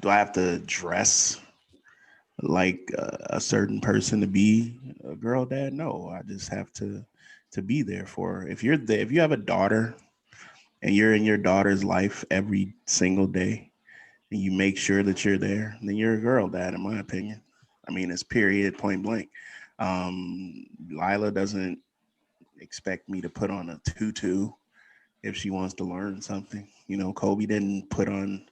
Speaker 9: do I have to dress like a certain person to be a girl dad? No, I just have to be there for her. If you have a daughter and you're in your daughter's life every single day and you make sure that you're there, then you're a girl dad, in my opinion. I mean, it's period, point blank. Lila doesn't expect me to put on a tutu if she wants to learn something. Kobe didn't put on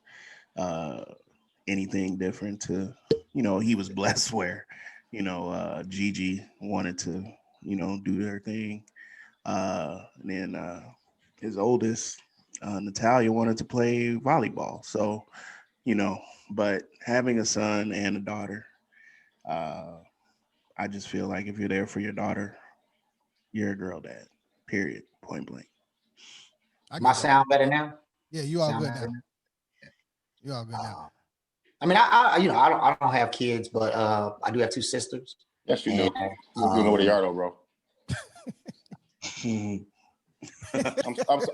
Speaker 9: anything different to, he was blessed where, Gigi wanted to, do her thing. And then his oldest, Natalia, wanted to play volleyball. So, but having a son and a daughter, I just feel like if you're there for your daughter, you're a girl dad, period, point blank.
Speaker 8: My sound better now?
Speaker 4: Yeah, you all good now. You all good now.
Speaker 8: I mean, I don't have kids, but I do have two sisters.
Speaker 5: Yes, you do. You know where they are, though, bro.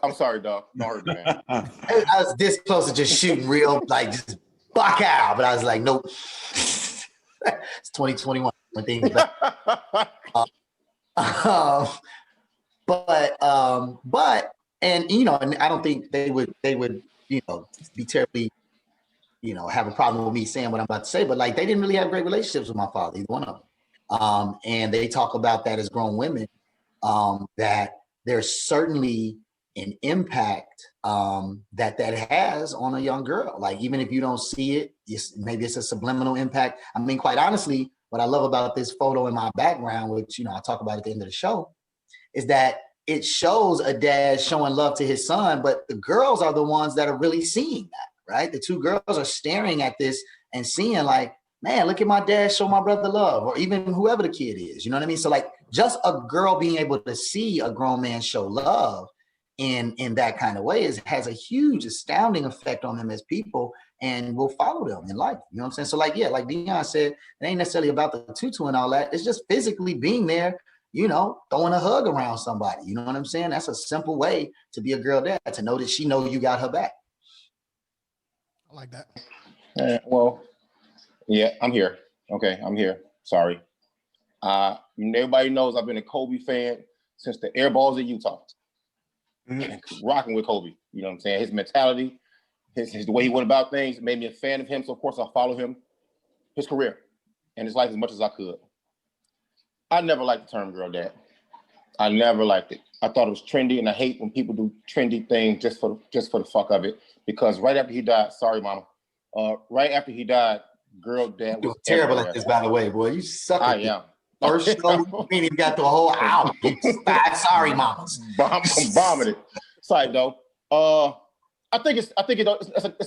Speaker 5: I'm sorry, dog. Don't hurt me, man.
Speaker 8: I was this close to just shooting real, like just buck out, but I was like, nope. It's 2021 when things back. And I don't think they would be terribly have a problem with me saying what I'm about to say, but like they didn't really have great relationships with my father, either one of them. And they talk about that as grown women, that there's certainly an impact that has on a young girl. Like even if you don't see it, maybe it's a subliminal impact. I mean, quite honestly, what I love about this photo in my background, which I'll talk about at the end of the show, is that it shows a dad showing love to his son, but the girls are the ones that are really seeing that, right? The two girls are staring at this and seeing like, man, look at my dad show my brother love, or even whoever the kid is, you know what I mean? So like just a girl being able to see a grown man show love in that kind of way has a huge, astounding effect on them as people and will follow them in life. You know what I'm saying? So like, yeah, like Dion said, it ain't necessarily about the tutu and all that. It's just physically being there, throwing a hug around somebody. You know what I'm saying? That's a simple way to be a girl dad, to know that she know you got her back.
Speaker 4: I like that.
Speaker 5: Well, yeah, I'm here. Okay, I'm here. Sorry. Everybody knows I've been a Kobe fan since the air balls in Utah. Rocking with Kobe. You know what I'm saying? His mentality, the way he went about things made me a fan of him. So of course I follow him, his career, and his life as much as I could. I never liked the term girl dad. I never liked it. I thought it was trendy, and I hate when people do trendy things just for the fuck of it. Because right after he died, sorry mama, right after he died, girl dad was
Speaker 8: terrible
Speaker 5: everywhere.
Speaker 8: at this, by the way, boy. You suck at
Speaker 5: I
Speaker 8: this.
Speaker 5: am.
Speaker 8: First show, we ain't even got the whole album. You five sorry mamas.
Speaker 5: Bombing it. Sorry though. I think it's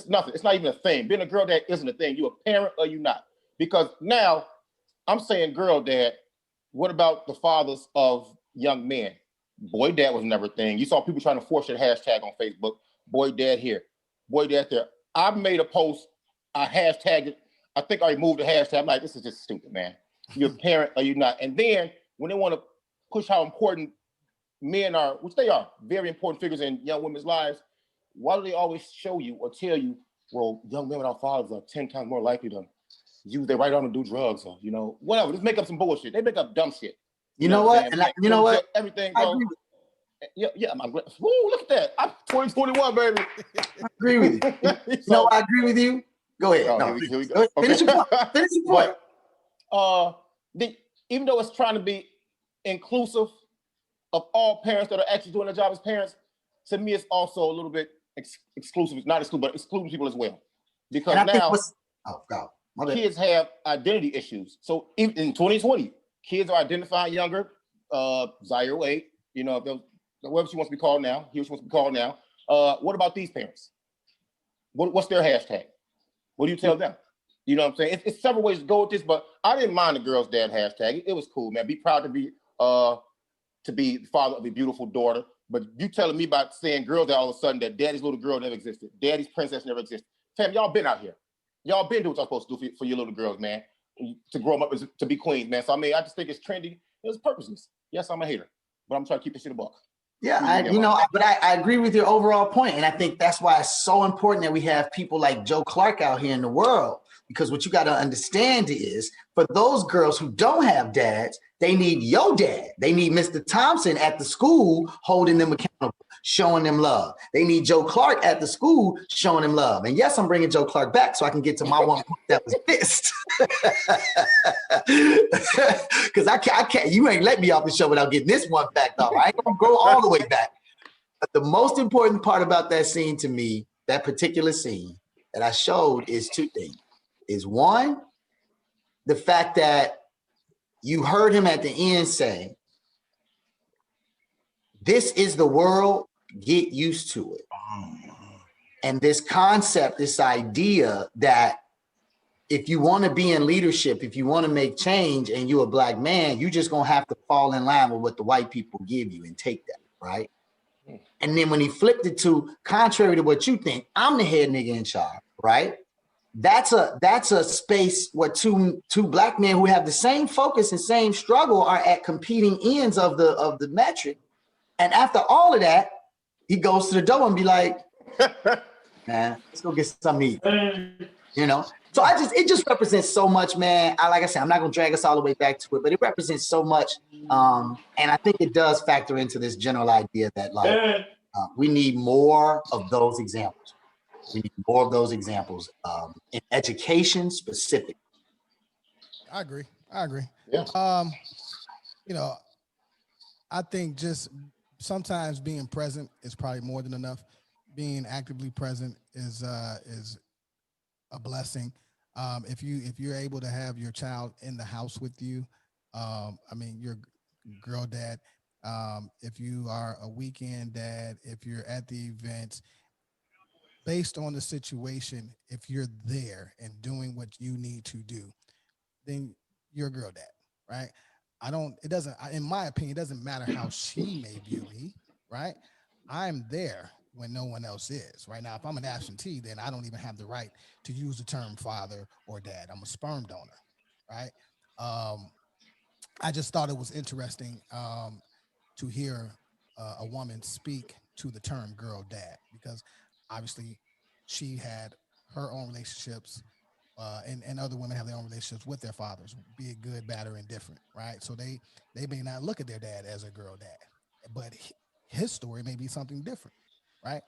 Speaker 5: nothing. It's not even a thing. Being a girl dad isn't a thing. You a parent or you not? Because now I'm saying girl dad. What about the fathers of young men? Boy dad was never a thing. You saw people trying to force that hashtag on Facebook. Boy dad here, boy dad there. I made a post. I hashtagged it. I think I removed the hashtag. I'm like, this is just stupid, man. You're a parent or you're not. And then when they want to push how important men are, which they are, very important figures in young women's lives, why do they always show you or tell you, well, young men without fathers are 10 times more likely to use their right arm to do drugs or, whatever. Just make up some bullshit. They make up dumb shit.
Speaker 8: You know what? And you know what?
Speaker 5: Everything, bro. Yeah, I'm great. Woo, look at that. I'm 2021, baby.
Speaker 8: I agree with you. I agree with you. Go ahead. No,
Speaker 5: here we go. Okay.
Speaker 8: Finish your point. Finish your point.
Speaker 5: Even though it's trying to be inclusive of all parents that are actually doing their job as parents, to me, it's also a little bit exclusive. Not exclusive, but excluding people as well. Because now kids have identity issues. So in 2020, kids are identifying younger. Zaire Wade, whatever she wants to be called now, he wants to be called now. What about these parents? What's their hashtag? What do you tell them? You know what I'm saying? It's several ways to go with this, but I didn't mind the girl's dad hashtag. It was cool, man. Be proud to be the father of a beautiful daughter. But you telling me about saying girls that all of a sudden that daddy's little girl never existed, daddy's princess never existed. Fam, y'all been out here. Y'all been doing what y'all supposed to do for your little girls, man. To grow them up to be queens, man. So I just think it's trendy. It's purposeless. Yes, I'm a hater, but I'm trying to keep this shit a buck.
Speaker 8: Yeah, I agree with your overall point, and I think that's why it's so important that we have people like Joe Clark out here in the world. Because what you got to understand is, for those girls who don't have dads, they need your dad. They need Mr. Thompson at the school holding them accountable, showing them love. They need Joe Clark at the school showing them love. And yes, I'm bringing Joe Clark back so I can get to my one point that was missed. Because I can't. You ain't let me off the show without getting this one back off. I ain't gonna go all the way back. But the most important part about that scene to me, that particular scene that I showed, is two things. Is one, the fact that you heard him at the end say, this is the world, get used to it. And this concept, this idea that if you want to be in leadership, if you want to make change and you're a black man, you just going to have to fall in line with what the white people give you and take that, right? And then when he flipped it to, contrary to what you think, I'm the head nigga in charge, right? That's a space where two black men who have the same focus and same struggle are at competing ends of the metric. And after all of that, he goes to the door and be like, man, let's go get something to eat. So it just represents so much, man. Like I said, I'm not gonna drag us all the way back to it, but it represents so much. And I think it does factor into this general idea that we need more of those examples. We need more of those examples in education specific.
Speaker 4: I agree.
Speaker 5: Yeah.
Speaker 4: I think just sometimes being present is probably more than enough. Being actively present is a blessing. If you're able to have your child in the house with you, your girl dad, if you are a weekend dad, if you're at the events, based on the situation, if you're there and doing what you need to do, then you're a girl dad, right? In my opinion, it doesn't matter how she may view me, right? I'm there when no one else is. Right now, if I'm an absentee, then I don't even have the right to use the term father or dad. I'm a sperm donor, right? I just thought it was interesting to hear a woman speak to the term girl dad, because obviously she had her own relationships and other women have their own relationships with their fathers, be it good, bad, or indifferent, right? So they may not look at their dad as a girl dad, but his story may be something different, right?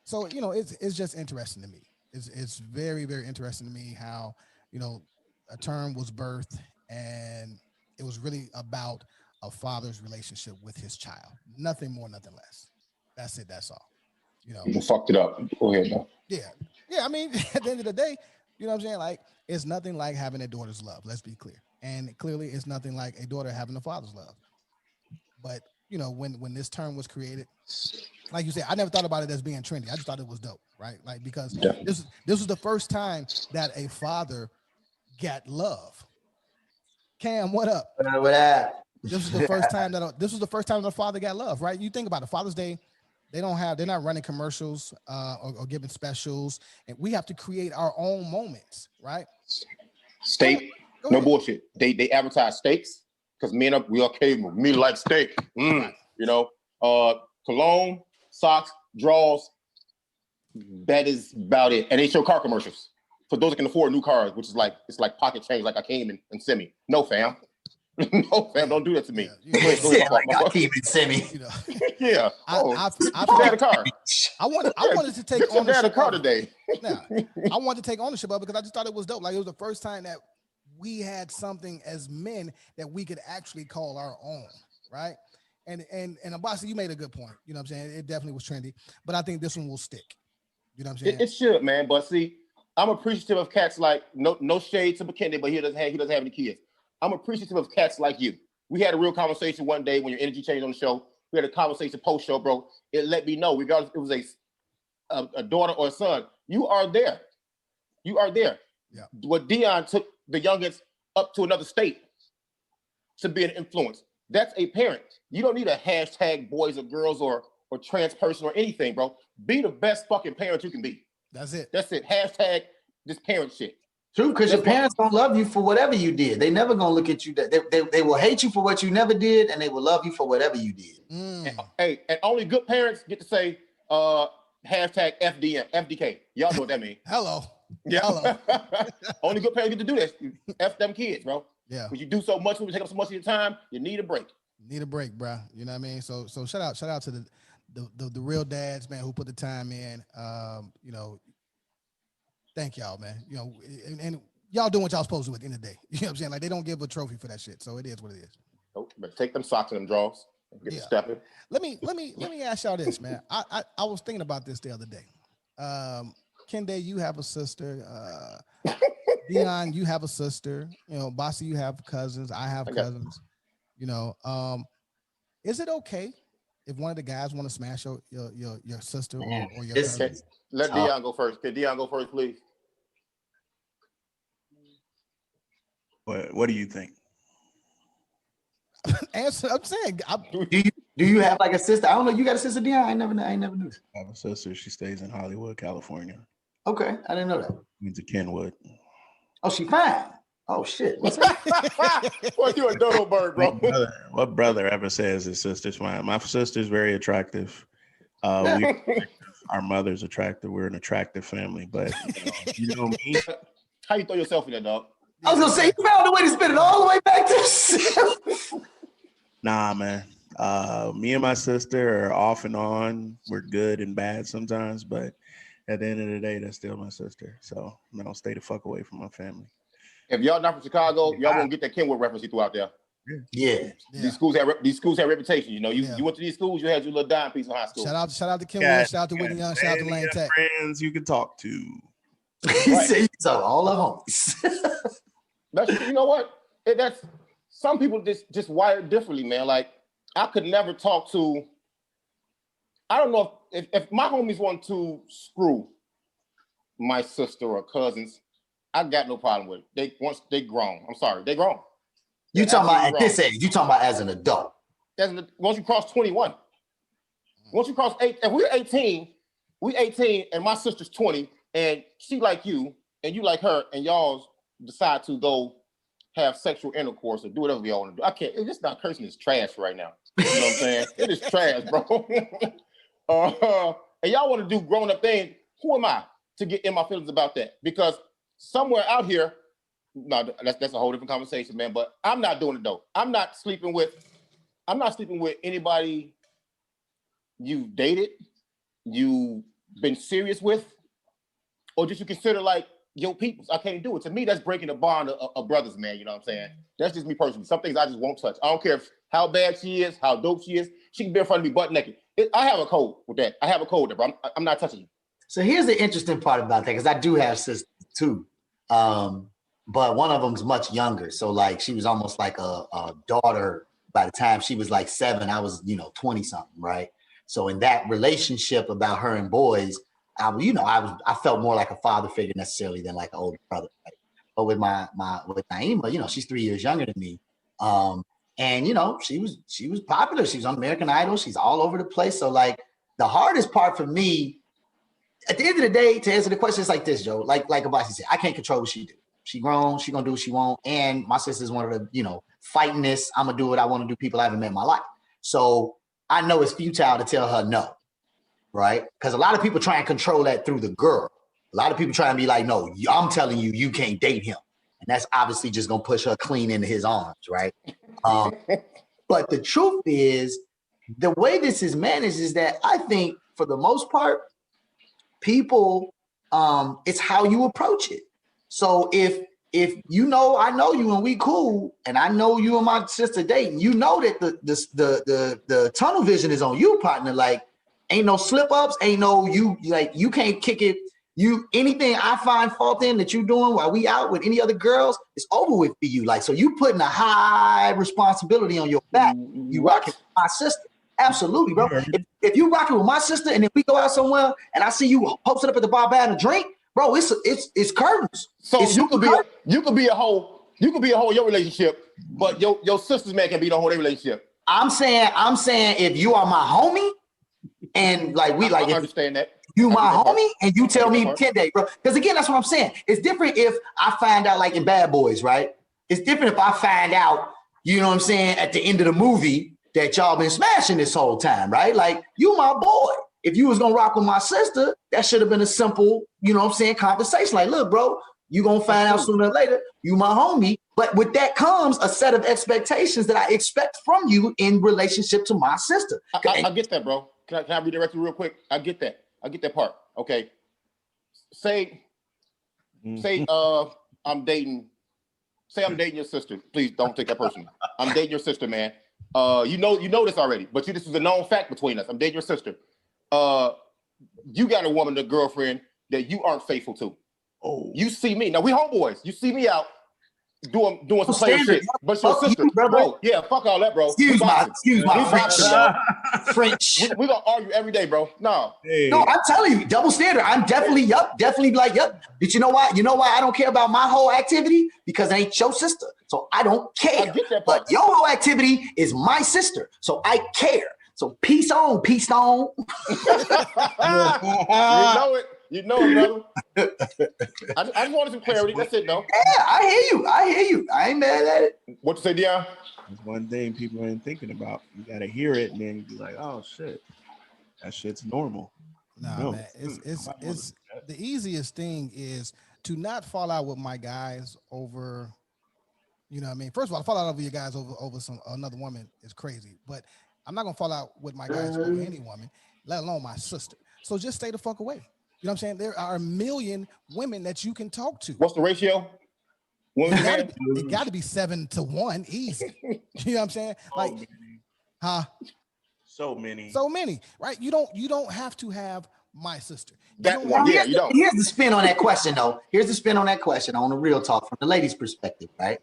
Speaker 4: So, you know, it's just interesting to me. It's very, very interesting to me how, you know, a term was birthed and it was really about a father's relationship with his child. Nothing more, nothing less. That's it. That's all. You know,
Speaker 5: You fucked it up. Go ahead, though.
Speaker 4: yeah. Yeah. I mean, at the end of the day, you know what I'm saying? Like, it's nothing like having a daughter's love. Let's be clear. And clearly, it's nothing like a daughter having a father's love. But, you know, when this term was created, like you said, I never thought about it as being trendy. I just thought it was dope, right? Like, because this was the first time that a father got love. Cam, what up?
Speaker 11: What up?
Speaker 4: This was the first time that a father got love, right? You think about it, Father's Day, they're not running commercials or giving specials, and we have to create our own moments, right?
Speaker 5: Steak, no bullshit. They advertise steaks because we are cable. Me like steak. You know, cologne, socks, drawers. That is about it. And they show car commercials for those that can afford new cars, which is like it's like pocket change, like I came in semi. No, fam. No, fam, don't do that to me.
Speaker 11: Yeah, like I came in semi.
Speaker 4: You know,
Speaker 5: yeah.
Speaker 4: I
Speaker 5: had a car.
Speaker 4: I wanted to take
Speaker 5: ownership. Had a car today.
Speaker 4: Yeah, I wanted to take ownership of it because I just thought it was dope. Like it was the first time that we had something as men that we could actually call our own, right? And Abasi, you made a good point. You know what I'm saying? It definitely was trendy, but I think this one will stick. You know what I'm saying?
Speaker 5: It should, man. But see, I'm appreciative of cats like no shade to McKinney, but he doesn't have any kids. I'm appreciative of cats like you. We had a real conversation one day when your energy changed on the show. We had a conversation post show, bro. It let me know, regardless if it was a daughter or a son, you are there. You are there.
Speaker 4: Yeah.
Speaker 5: What Dion took the youngest up to another state to be an influence. That's a parent. You don't need a hashtag boys or girls or trans person or anything, bro. Be the best fucking parent you can be.
Speaker 4: That's it.
Speaker 5: That's it. Hashtag this parent shit.
Speaker 11: True, because your parents don't love you for whatever you did. They never gonna look at you. They will hate you for what you never did, and they will love you for whatever you did.
Speaker 5: And only good parents get to say hashtag FDK. Y'all know what that means.
Speaker 4: Hello.
Speaker 5: Yeah.
Speaker 4: Hello.
Speaker 5: Only good parents get to do this. F them kids, bro.
Speaker 4: Yeah.
Speaker 5: Because you do so much, when you take up so much of your time, you need a break.
Speaker 4: Need a break, bro. You know what I mean? So shout out to the real dads, man, who put the time in. You know, thank y'all, man. You know, and y'all doing what y'all supposed to do at the end of the day. You know what I'm saying? Like they don't give a trophy for that shit. So it is what it is.
Speaker 5: Nope. But take them socks and them drawers and get to stepping.
Speaker 4: Let me ask y'all this, man. I was thinking about this the other day. Kende, you have a sister. Dion, you have a sister. You know, Bossy, you have cousins. I have cousins. You know, is it okay if one of the guys want to smash your sister or your cousin?
Speaker 5: Let Dion go first. Can Dion go first, please?
Speaker 9: What do you think?
Speaker 4: Answer. I'm saying.
Speaker 11: Do you have like a sister? I don't know. You got a sister, Dion? I never knew.
Speaker 9: I have a sister. She stays in Hollywood, California.
Speaker 11: Okay, I didn't know that.
Speaker 9: Means a Kenwood.
Speaker 11: Oh, she fine. Oh shit. What's that?
Speaker 5: Well, you a dodo bird, bro.
Speaker 9: What brother ever says his sister's fine? My sister's very attractive. Our mother's attractive. We're an attractive family, but you know me.
Speaker 5: How you throw yourself in there, dog?
Speaker 11: I was gonna say you found a way to spin it all the way back to yourself.
Speaker 9: Nah, man. Me and my sister are off and on. We're good and bad sometimes, but at the end of the day, that's still my sister. So no, stay the fuck away from my family.
Speaker 5: If y'all not from Chicago, y'all won't get that Kenwood reference he threw out there.
Speaker 11: Yeah.
Speaker 5: These schools have reputation. You know, you went to these schools, you had your little dime piece in high school.
Speaker 4: Shout out to Kenwood, shout out to Whitney Young, shout out to Lane Tech.
Speaker 9: Friends you can talk to.
Speaker 11: He said you talk all the homies.
Speaker 5: That's, you know what? That's some people just wired differently, man. Like I could never talk to. I don't know if my homies want to screw my sister or cousins, I got no problem with it. Once they grown. I'm sorry, they grown.
Speaker 11: You talking about at this age? You talking about as an adult?
Speaker 5: Once you cross 21, once you cross 8, if we're 18, and my sister's 20, and she like you, and you like her, and y'all decide to go have sexual intercourse or do whatever y'all want to do. I can't. It's not cursing. It's trash right now. You know what I'm saying? It is trash, bro. And y'all want to do grown up things. Who am I to get in my feelings about that? Because somewhere out here, no, that's a whole different conversation, man. But I'm not doing it though. I'm not sleeping with anybody you dated, you been serious with, or just you consider like your peoples. I can't do it. To me, that's breaking the bond of brothers, man. You know what I'm saying? That's just me personally. Some things I just won't touch. I don't care how bad she is, how dope she is. She can be in front of me butt naked. I have a code with that. I have a code there, bro. I'm not touching you.
Speaker 11: So here's the interesting part about that, because I do have sisters too. But one of them's much younger. So like she was almost like a daughter by the time she was like 7. I was, 20 something, right? So in that relationship about her and boys, I felt more like a father figure necessarily than like an older brother. Right? But with with Naima, she's 3 years younger than me. And she was popular. She was on American Idol. She's all over the place. So like the hardest part for me, at the end of the day, to answer the question, it's like this, Joe. Like Abasi said, I can't control what she do. She grown. She gonna do what she want. And my sister's one of the fighting this. I'm gonna do what I want to do. People I haven't met in my life. So I know it's futile to tell her no, right? Because a lot of people try and control that through the girl. A lot of people try and be like, no, I'm telling you, you can't date him. And that's obviously just gonna push her clean into his arms, right? But the truth is, the way this is managed is that I think for the most part, people, it's how you approach it. So if I know you and we cool, and I know you and my sister dating, that the tunnel vision is on you, partner. Like, ain't no slip ups, ain't no you can't kick it. Anything I find fault in that you doing while we out with any other girls, it's over with for you. Like, so you putting a high responsibility on your back. You rocking with my sister. Absolutely, bro. If you rocking with my sister and if we go out somewhere and I see you posted up at the bar buying a drink, bro, it's curtains.
Speaker 5: So you could be a hoe in your relationship, but your sister's man can be the whole relationship.
Speaker 11: I'm saying if you are my homie and like I
Speaker 5: understand that.
Speaker 11: You my homie and you tell me 10 days, bro. Because again, that's what I'm saying. It's different if I find out like in Bad Boys, right? It's different if I find out, you know what I'm saying, at the end of the movie that y'all been smashing this whole time, right? Like, you my boy. If you was gonna rock with my sister, that should have been a simple, conversation. Like, look, bro, you gonna find out sooner or later, you my homie. But with that comes a set of expectations that I expect from you in relationship to my sister.
Speaker 5: I get that, bro. Can I redirect you real quick? I get that part. Okay. Say I'm dating your sister. Please don't take that personally. I'm dating your sister, man. You know this already, but this is a known fact between us. I'm dating your sister. You got a woman, a girlfriend that you aren't faithful to. Oh, you see me. Now we homeboys. You see me out doing some player shit. But your sister, bro, yeah, fuck all that, bro. Excuse my French. We gonna argue every day, bro. No,
Speaker 11: I'm telling you, double standard. I'm definitely like, yep. But you know why? I don't care about my whole activity? Because it ain't your sister. So I don't care. I get that part. But your whole activity is my sister. So I care. So peace on, peace on.
Speaker 5: You know it, brother. I just wanted some clarity. That's it, though.
Speaker 11: Yeah, I hear you. I ain't mad at it.
Speaker 5: What you say, Dion?
Speaker 9: It's one thing people ain't thinking about. You gotta hear it, and then you be like, "Oh shit, that shit's normal."
Speaker 4: No, man, it's the easiest thing is to not fall out with my guys over. You know what I mean? First of all, fall out over your guys over another woman is crazy, but I'm not gonna fall out with my guys over any woman, let alone my sister. So just stay the fuck away. You know what I'm saying? There are a million women that you can talk to.
Speaker 5: What's the ratio?
Speaker 4: It got to be 7 to 1, easy. You know what I'm saying? Like,
Speaker 9: So many,
Speaker 4: right? You don't have to have my sister.
Speaker 11: Here's the spin on that question, though. Here's the spin on that question on the real talk from the lady's perspective, right?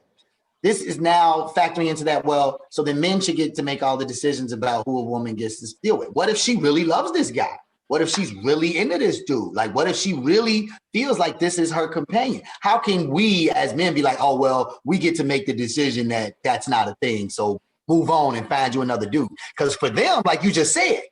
Speaker 11: This is now factoring into that. Well, so then men should get to make all the decisions about who a woman gets to deal with. What if she really loves this guy? What if she's really into this dude? Like, what if she really feels like this is her companion? How can we as men be like, oh, well, we get to make the decision that that's not a thing. So move on and find you another dude. Because for them, like you just said,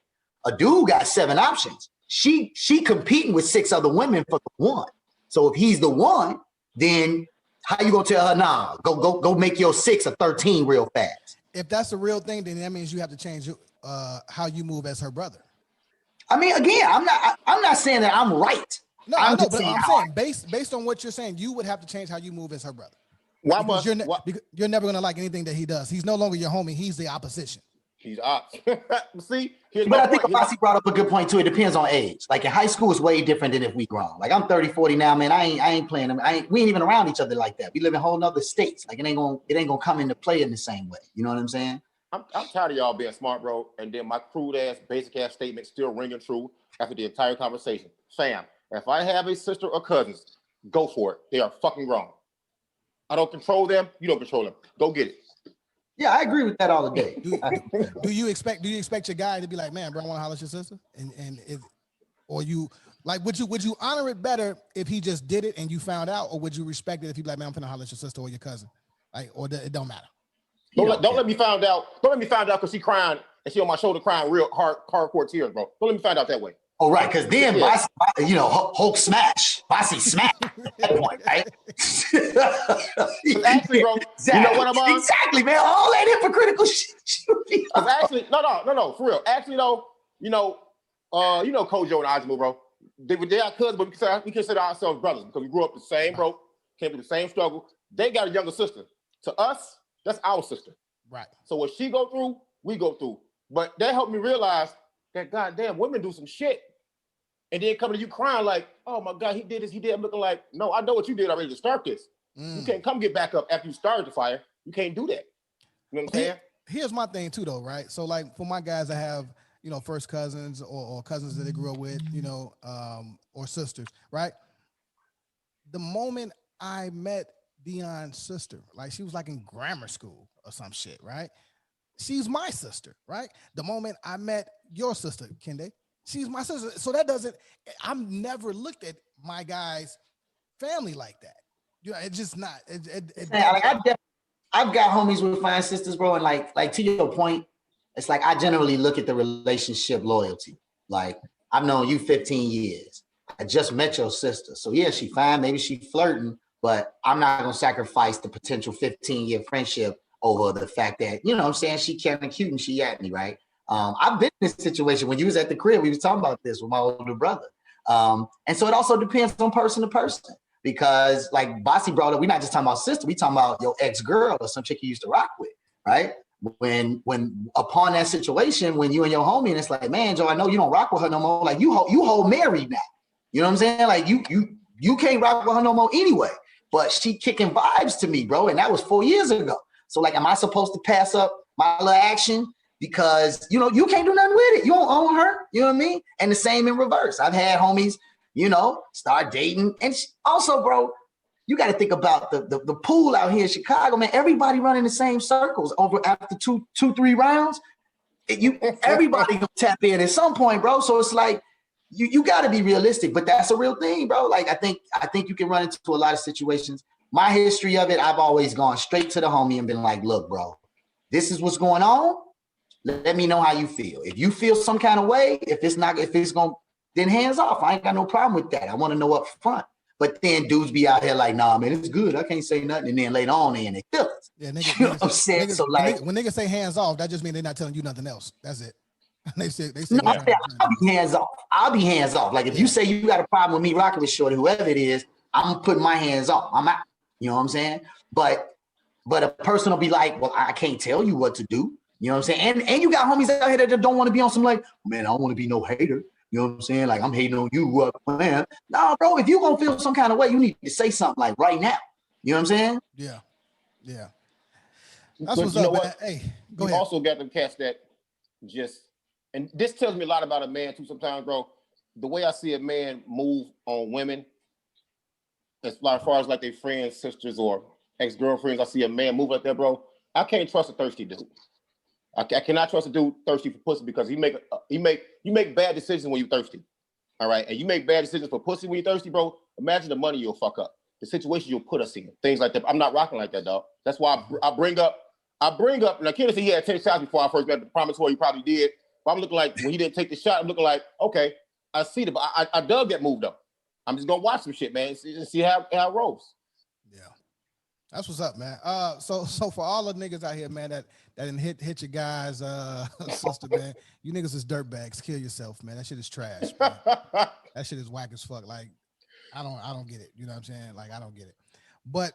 Speaker 11: a dude got 7 options. She competing with 6 other women for the one. So if he's the one, then how you gonna tell her, nah, go make your 6 or 13 real fast?
Speaker 4: If that's the real thing, then that means you have to change how you move as her brother.
Speaker 11: I mean, again, I'm not saying that I'm right.
Speaker 4: No, I know, but I'm saying based on what you're saying, you would have to change how you move as her brother. Because you're never gonna like anything that he does. He's no longer your homie. He's the opposition.
Speaker 5: He's ops. See, here's
Speaker 11: But
Speaker 5: my
Speaker 11: I think
Speaker 5: point.
Speaker 11: Abasi brought up a good point too. It depends on age. Like in high school, it's way different than if we grown. Like I'm 30, 40 now, man. I ain't playing them. We ain't even around each other like that. We live in whole nother states. Like it ain't gonna come into play in the same way. You know what I'm saying?
Speaker 5: I'm tired of y'all being smart, bro. And then my crude ass, basic ass statement still ringing true after the entire conversation. Fam, if I have a sister or cousins, go for it. They are fucking wrong. I don't control them. You don't control them. Go get it.
Speaker 11: Yeah, I agree with that all the day.
Speaker 4: Do you expect your guy to be like, man, bro, I want to holler at your sister? Or you like, would you honor it better if he just did it and you found out, or would you respect it if he be like, man, I'm finna holler at your sister or your cousin? Like, or it don't matter.
Speaker 5: Don't let me find out. Don't let me find out because she crying and she on my shoulder crying real hardcore tears, bro. Don't let me find out that way.
Speaker 11: Oh, right, because then, Hulk smash. Bossy smash at that point, right?
Speaker 5: Actually, bro,
Speaker 11: exactly.
Speaker 5: You know what I'm on?
Speaker 11: Exactly, man. All that hypocritical shit.
Speaker 5: Actually, no, for real. Actually, though, Kojo and Ajimu, bro. They are cousins, but we consider ourselves brothers because we grew up the same, bro. Came through the same struggle. They got a younger sister. To us, that's our sister.
Speaker 4: Right.
Speaker 5: So what she go through, we go through. But that helped me realize that goddamn women do some shit. And then coming to you crying like, oh my God, he did this, he did. I'm looking like, no, I know what you did already to start this. You can't come get back up after you started the fire. You can't do that. You know what I'm saying?
Speaker 4: Here's my thing too, though, right? So like for my guys that have, first cousins or cousins that they grew up with, or sisters, right? The moment I met Dion's sister, like she was like in grammar school or some shit, right? She's my sister, right? The moment I met your sister, Kende, she's my sister. So I've never looked at my guy's family like that. It's just not.
Speaker 11: I've got homies with fine sisters, bro, and like to your point, it's like I generally look at the relationship loyalty. Like I've known you 15 years. I just met your sister. So yeah, she fine, maybe she flirting, but I'm not gonna sacrifice the potential 15-year friendship over the fact that, you know what I'm saying, she kind of cute and she at me, right? I've been in this situation when you was at the crib, we was talking about this with my older brother. And so it also depends on person to person. Because like Bossy brought up, we're not just talking about sister, we talking about your ex-girl or some chick you used to rock with, right? When upon that situation, when you and your homie, and it's like, man, Joe, I know you don't rock with her no more. Like you hold married now. You know what I'm saying? Like you can't rock with her no more anyway. But she kicking vibes to me, bro. And that was 4 years ago. So like, am I supposed to pass up my little action? Because, you can't do nothing with it. You don't own her. You know what I mean? And the same in reverse. I've had homies, start dating. And also, bro, you got to think about the pool out here in Chicago, man. Everybody running the same circles over after two, 3 rounds. Everybody gonna tap in at some point, bro. So it's like, you got to be realistic, but that's a real thing, bro. Like, I think you can run into a lot of situations. My history of it, I've always gone straight to the homie and been like, look, bro, this is what's going on. Let me know how you feel. If you feel some kind of way, if it's going, then hands off. I ain't got no problem with that. I want to know up front. But then dudes be out here like, nah, man, it's good. I can't say nothing. And then later on, they feel it.
Speaker 4: Yeah, niggas,
Speaker 11: you know what I'm saying? So like,
Speaker 4: when niggas say hands off, that just means they're not telling you nothing else. That's it. they say
Speaker 11: no, I'll be hands off. I'll be hands off. Like if you say you got a problem with me rocking with shorty, whoever it is, I'm putting my hands off. I'm out. You know what I'm saying? But a person will be like, well, I can't tell you what to do. You know what I'm saying? And you got homies out here that don't want to be on some like, man, I don't want to be no hater. You know what I'm saying? Like I'm hating on you, man. No, bro, if you gonna feel some kind of way, you need to say something like right now. You know what I'm saying?
Speaker 4: Yeah. That's what's up, man. Hey, go ahead.
Speaker 5: You also got them cats that just, and this tells me a lot about a man too sometimes, bro. The way I see a man move on women, as far as like their friends, sisters, or ex-girlfriends, I see a man move like that, bro. I can't trust a thirsty dude. I cannot trust a dude thirsty for pussy because you make bad decisions when you're thirsty. All right. And you make bad decisions for pussy when you're thirsty, bro. Imagine the money you'll fuck up, the situation you'll put us in, things like that. I'm not rocking like that, dog. That's why I bring up, now Kenneth said he had 10 shots before I first met the promissory, he probably did. But I'm looking like, when he didn't take the shot, I'm looking like, okay, I see it, but I dug that move though. I'm just gonna watch some shit, man, and see how it rolls.
Speaker 4: Yeah. That's what's up, man. So for all the niggas out here, man, that didn't hit your guys' sister, man, you niggas is dirtbags. Kill yourself, man. That shit is trash, man. That shit is whack as fuck. Like, I don't get it. You know what I'm saying? Like, I don't get it. But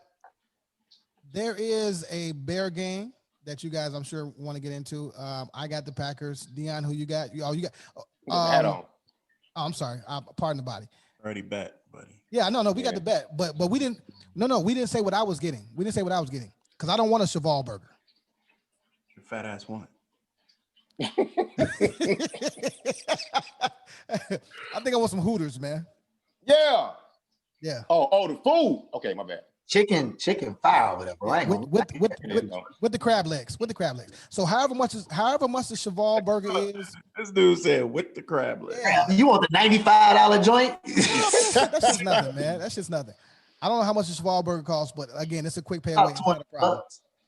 Speaker 4: there is a bear game that you guys, I'm sure, want to get into. I got the Packers. Dion, who you got? You got.
Speaker 5: Hat on.
Speaker 4: Oh, I'm sorry. Pardon the body.
Speaker 9: Already bet, buddy.
Speaker 4: Yeah, no, we got the bet, but we didn't. No, we didn't say what I was getting. We didn't say what I was getting because I don't want a Cheval burger.
Speaker 9: Your fat ass want.
Speaker 4: I think I want some Hooters, man.
Speaker 5: Yeah.
Speaker 4: Yeah.
Speaker 5: Oh, the food. Okay, my bad.
Speaker 11: Chicken fire or whatever, right?
Speaker 4: With the crab legs. So however much the Cheval burger is.
Speaker 9: This dude said with the crab legs.
Speaker 11: Yeah. You want the $95 joint?
Speaker 4: That's just nothing, man. That's just nothing. I don't know how much the Cheval burger costs, but again, it's a quick pay away.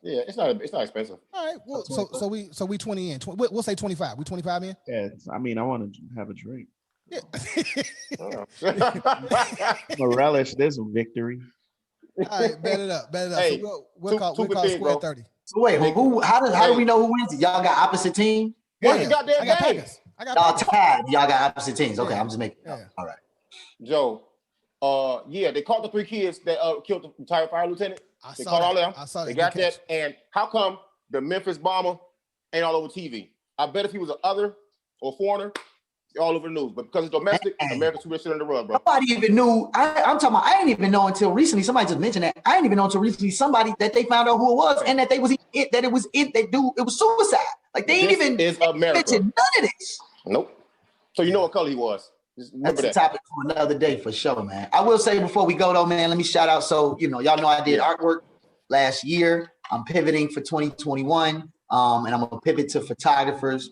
Speaker 5: Yeah, it's not expensive.
Speaker 4: All right. Well, so we 20 in. We'll say 25. We 25 in.
Speaker 9: Yeah, I mean, I want to have a drink.
Speaker 4: Yeah.
Speaker 9: I'm a relish this victory.
Speaker 4: All right, bet it up.
Speaker 5: Hey,
Speaker 4: so we'll call square 30.
Speaker 11: So wait, how do we know who wins it? Y'all got opposite team?
Speaker 5: Yeah, you got that game.
Speaker 4: Packers.
Speaker 11: Y'all tied. Y'all got opposite teams. Okay, I'm just making.
Speaker 4: Yeah.
Speaker 11: All right.
Speaker 5: Joe. Yeah, they caught the 3 kids that killed the retired fire lieutenant. They caught all them.
Speaker 4: I saw that.
Speaker 5: They got that. And how come the Memphis bomber ain't all over TV? I bet if he was an other or foreigner, all over the news. But because it's domestic, America's too rich in the rug, bro.
Speaker 11: Nobody even knew. I'm talking about. I didn't even know until recently. Somebody just mentioned that. I didn't even know until recently. Somebody that they found out who it was, and that it was suicide. Like they ain't even mention none of this.
Speaker 5: Nope. So you know what color he was.
Speaker 11: That's the topic for another day for sure, man. I will say before we go though, man, let me shout out. So, y'all know I did artwork last year. I'm pivoting for 2021. And I'm gonna pivot to photographers.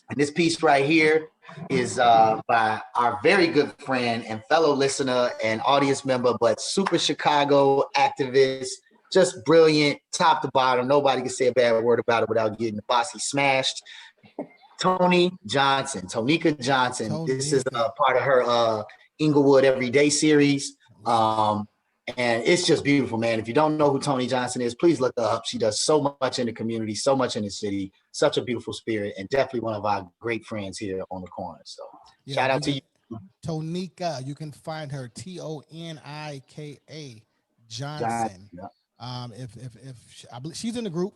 Speaker 11: And this piece right here is by our very good friend and fellow listener and audience member, but super Chicago activist, just brilliant, top to bottom. Nobody can say a bad word about it without getting the bossy smashed. Tonika Johnson. This is part of her Inglewood Everyday series. And it's just beautiful, man. If you don't know who Toni Johnson is, please look her up. She does so much in the community, so much in the city, such a beautiful spirit, and definitely one of our great friends here on the corner. So shout out to you.
Speaker 4: Tonika, you can find her Tonika Johnson. If I believe she's in the group.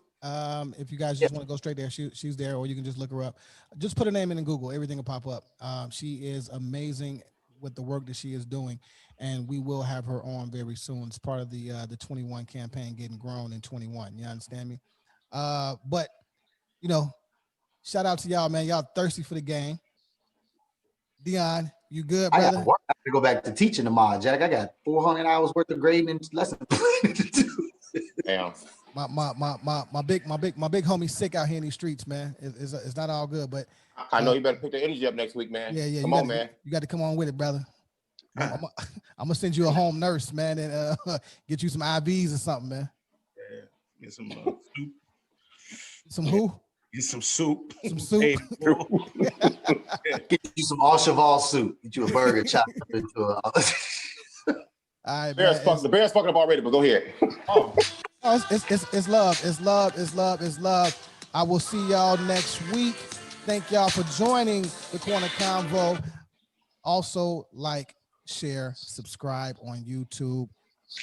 Speaker 4: If you guys just want to go straight there, she's there, or you can just look her up. Just put her name in Google, everything will pop up. She is amazing with the work that she is doing, and we will have her on very soon. It's part of the 21 campaign getting grown in 21. You understand me? But shout out to y'all, man. Y'all thirsty for the game. Dion, you good, brother?
Speaker 11: I got to go back to teaching tomorrow, Jack. I got 400 hours worth of grading and lessons to do.
Speaker 5: Damn.
Speaker 4: My big homie sick out here in these streets, man. It's not all good, but
Speaker 5: I know you better pick the energy up next week, man.
Speaker 4: Yeah.
Speaker 5: Come on, man.
Speaker 4: You got to come on with it, brother. I'm gonna send you a home nurse, man, and get you some IVs or something, man.
Speaker 9: Yeah, get some soup.
Speaker 4: Some who?
Speaker 9: Get some soup.
Speaker 4: Some soup.
Speaker 9: Hey,
Speaker 11: get you some all cheval soup. Get you a burger chopped up into a.
Speaker 4: All right,
Speaker 5: the Bears fucking up already, but go ahead.
Speaker 4: It's love. I will see y'all next week. Thank y'all for joining the Corner Convo. Also, like, share, subscribe on YouTube.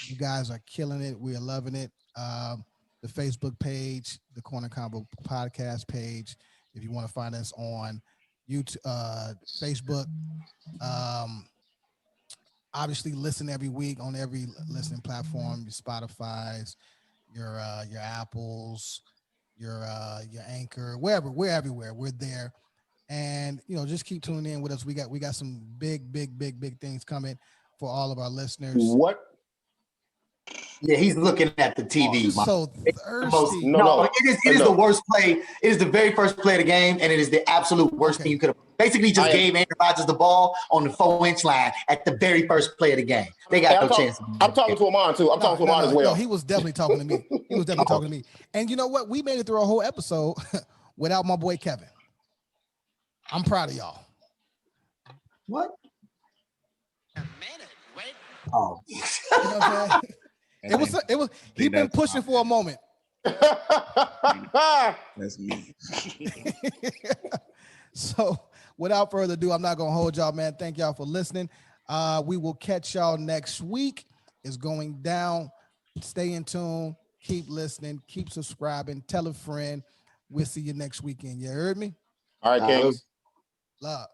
Speaker 4: You guys are killing it. We are loving it. The Facebook page, the Corner Convo podcast page. If you want to find us on YouTube, Facebook. Obviously, listen every week on every listening platform. Your Spotify's, your Apples, your Anchor, wherever. We're everywhere. We're there, and just keep tuning in with us. We got some big things coming for all of our listeners.
Speaker 5: What?
Speaker 11: Yeah, he's looking at the TV.
Speaker 4: So thirsty.
Speaker 11: It is the worst play. It is the very first play of the game, and it is the absolute worst thing you could have. Basically, just gave Aaron Rodgers the ball on the 4-inch line at the very first play of the game. They got no chance.
Speaker 5: I'm talking to Amon too. I'm talking to Amon as well.
Speaker 4: No, he was definitely talking to me. He was definitely talking to me. And you know what? We made it through a whole episode without my boy Kevin. I'm proud of y'all.
Speaker 11: What?
Speaker 10: A minute, wait.
Speaker 11: Oh.
Speaker 4: You know what I'm saying? It was. He been pushing for a moment.
Speaker 9: That's me.
Speaker 4: So, without further ado, I'm not gonna hold y'all, man. Thank y'all for listening. We will catch y'all next week. It's going down. Stay in tune. keep listening, keep subscribing, tell a friend. We'll see you next weekend. You heard me?
Speaker 5: All right, Kings.
Speaker 4: Love.